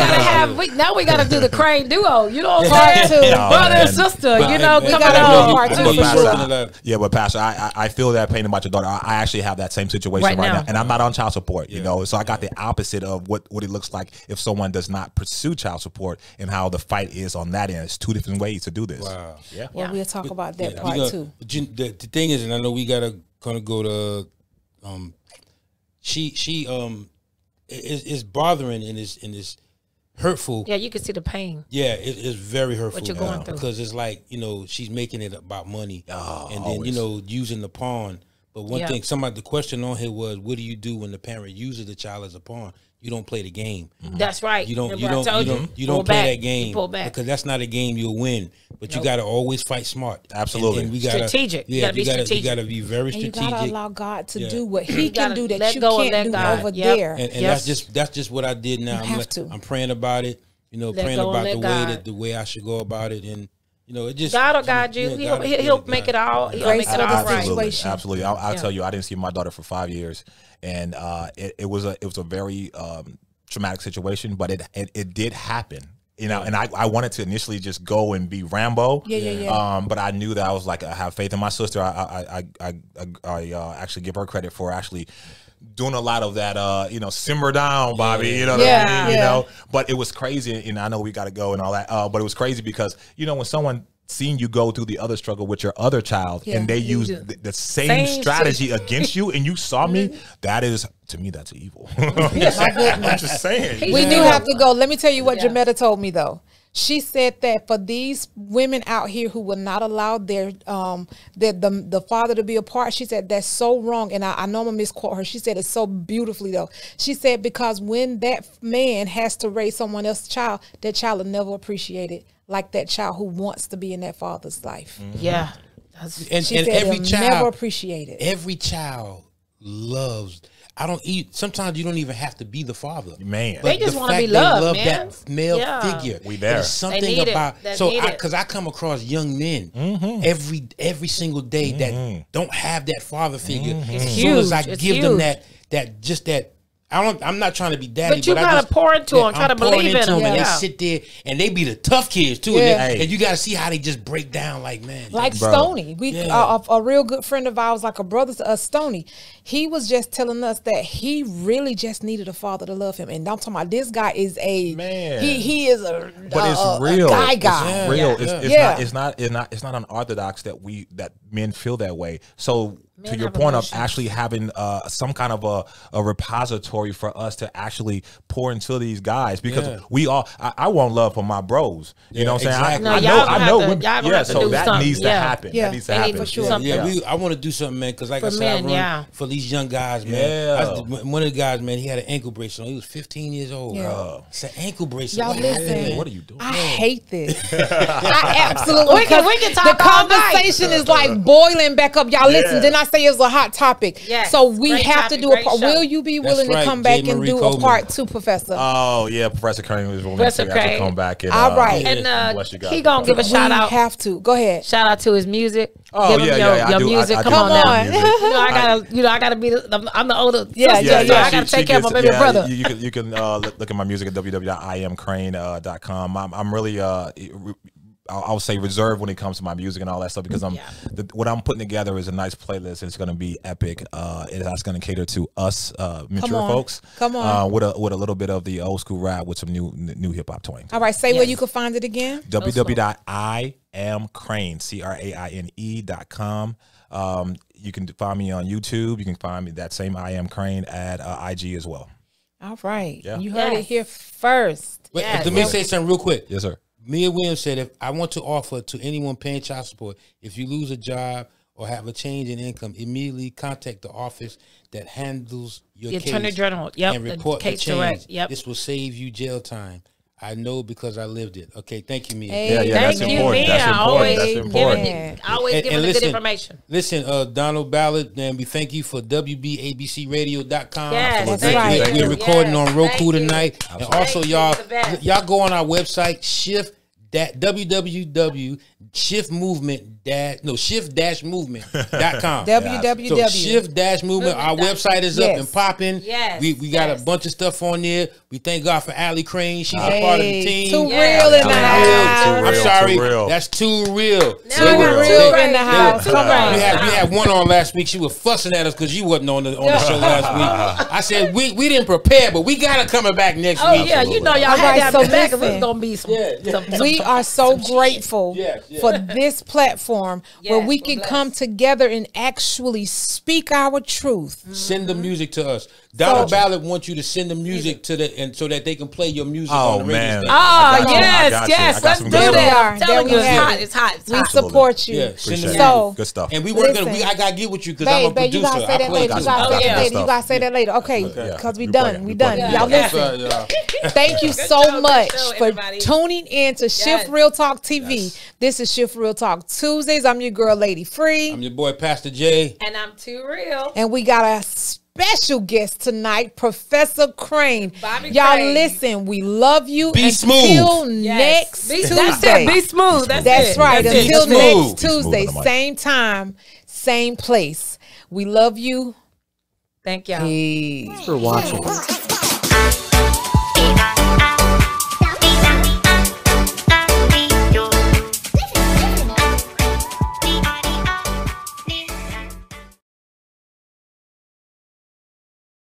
gotta do the Crane duo. You know what I'm Part saying? two. Brother and sister, you know, we coming gotta on. do part two for sure. Yeah, but Pastor, I feel that pain about your daughter. I actually have that same situation Right right now. now, and I'm not on child support. You know, so I got the opposite of what it looks like if someone does not pursue child support, and how the fight is on that end. It's two different ways to do this. Wow. Yeah. Well, we'll talk about that Yeah, part we two. But the thing is, and I know we gotta kind of go to, she is bothering and is hurtful. Yeah, you can see the pain. Yeah, it's very hurtful. What you're going through. Because it's like, she's making it about money, and then always. using the pawn. But one thing, the question on here was, what do you do when the parent uses the child as a pawn? You don't play the game. That's right. You don't Remember I told you Pull don't play back. that You game pull back. because that's not a game you'll win. But you got to always fight smart. Absolutely. And we gotta, Strategic. You Yeah, gotta be strategic. You got to be very And you strategic. gotta allow God to Yeah. do what He You can gotta do that let you go and can't let do God. over Yep. there. And Yes. that's just what I did now. have to. I'm praying about it. Let Praying go and about let the God. way I should go about it, and it just God will guide you. Yeah, He'll make it all. He'll Grace make it for the all right. situation. Absolutely. I'll tell you, I didn't see my daughter for 5 years, and it was a very traumatic situation, but it did happen. And I wanted to initially just go and be Rambo. Yeah. But I knew that I was like, I have faith in my sister. I actually give her credit for actually doing a lot of that, simmer down, Bobby, you know what I mean? You know, but it was crazy, and I know we got to go and all that, but it was crazy because, when someone seen you go through the other struggle with your other child and they use the same strategy against you, and you saw me, that is, to me, that's evil. I'm just saying. We do have to go. Let me tell you what Jametta told me though. She said that for these women out here who will not allow their the father to be a part, she said that's so wrong. And I know I'm gonna misquote her. She said it so beautifully though. She said because when that man has to raise someone else's child, that child will never appreciate it like that child who wants to be in that father's life. Yeah. and She said every they'll child never appreciate it. Every child loves. Sometimes you don't even have to be the father, Man. But They just the wanna fact be they loved, love man. that male Yeah. figure. We there. There's something need it. about They need it. because I come across young men every single day that don't have that father figure. As soon as I huge. It's give them huge. that. I'm not trying to be daddy, But you I gotta just- pour into them, I'm try to pouring believe in into them, and yeah. they sit there and they be the tough kids too. Yeah. And you got to see how they just break down. Like man, Like Bro. Stoney, Yeah. a real good friend of ours, like a brother to us, Stoney. He was just telling us that he really just needed a father to love him. And I'm talking about this guy is a Man. He is a But it's a real. guy. It's real. Yeah. It's not unorthodox that men feel that way. So Men to your have point emotions. of actually having some kind of a repository for us to actually pour into these guys, because we all I want love for my bros. You know what I'm saying? exactly. No, I y'all know. gonna I have know. to- women- y'all gonna yeah. have to So do that something. needs to Yeah. happen. Yeah. That needs to They need happen. for sure. I want to do something, man, because like For I said, men, I run yeah. for these young guys, man. Yeah. One of the guys, man, he had an ankle bracelet on. He was 15 years old. Yeah. It's an ankle bracelet. Y'all What listen. happened, man? What are you doing? I hate this. I absolutely. We can because talk the all night. conversation is like boiling back up. Y'all listen. Didn't I say it was a hot topic? Yes. So we Great have topic, to do a great part. show. Will you be That's willing to right, come back J. and Marie do a Coleman. part 2, Professor? Oh yeah, Professor Crane was willing Professor to actually Crane. come back and All right. And bless you guys. he gonna give a shout we out. have to go ahead. Shout out to his music. Oh Give him yeah, I your do. music. I Come do on love now. music. I gotta be. I'm the older. Yeah, sister, yeah, so yeah. I gotta take care of my baby brother. You can look at my music at www.iamcrane.com. I'm really I'll say reserved when it comes to my music and all that stuff, because what I'm putting together is a nice playlist. It's going to be epic. It's going to cater to us mature folks. Come on. With a little bit of the old school rap with some new hip hop twang. All right, say where you can find it again. www.iamcrane.com. You can find me on YouTube. You can find me that same I Am Crane at IG as well. All right, Yeah. you heard it Yes. here first. Wait, Yes. let me say something real quick. Yes, sir. Mia Williams said, if I want to offer to anyone paying child support, if you lose a job or have a change in income, immediately contact the office that handles your The case Attorney General. Yep. and The report the case change. direct. Yep. This will save you jail time. I know because I lived it. Okay, thank you, Mia. Yeah, yeah, Thank that's you, important. Mia. That's important. Always That's giving important. it, always giving the good information. Listen, Donald Ballard, and we thank you for WBABCRadio.com. Yes, That's thank right. you. We're recording Yes, on Roku thank you. tonight. And also, Thank you. y'all, It's the best. y'all go on our website, shift-movement.com. www. So shift-movement. Our website is up Yes. and popping. Yes. We got Yes. a bunch of stuff on there. We thank God for Allie Crane. She's a part of the team. Too Yes. real in Too the real. house. Too I'm real, sorry. too real. That's too real. No, Too no, real too in the right. house. Too Come right. on. We had one on last week. She was fussing at us because you wasn't on the show last week. I said we didn't prepare, but we got her coming back next Oh week. yeah, you know y'all All had right, to have so me back. If listen. it's gonna be some We are so grateful Yes, yes. for this platform where Yes, we we're can blessed. come together and actually speak our truth. Send the music to us. Donald Ballard wants you to send the music to and so that they can play your music Oh, on the radio man. station. Oh I got you. I yes, got you. yes, I got let's some do good There we that. are. I'm There telling we you, it's have hot. it. It's hot. It's We hot. support you. Yeah, send Appreciate the it. So- Good stuff. And we working. Listen. I gotta get with you because I'm a Babe, you producer. gotta say I that play later. too. You gotta say Oh, that yeah. later. You gotta say that later. Okay, Yeah. because we You're done. playing. We You're done. playing. Y'all Yes, listen. sir, yeah. Thank you Good so show, good much show, for everybody. tuning in to Shift Real Talk TV. This is Shift Real Talk Tuesdays. I'm your girl, Lady Free. I'm your boy, Pastor J. And I'm too real. And we got a special guest tonight, Professor Crane. Bobby Y'all Crane. listen, we love you. Be Until smooth. next Be, Tuesday. that's it. Be smooth. That's That's it. right. That's it. Until Be smooth. next Be smooth Tuesday, on the mic. same time, same place. We love you. Thank y'all. Peace. Thanks for watching.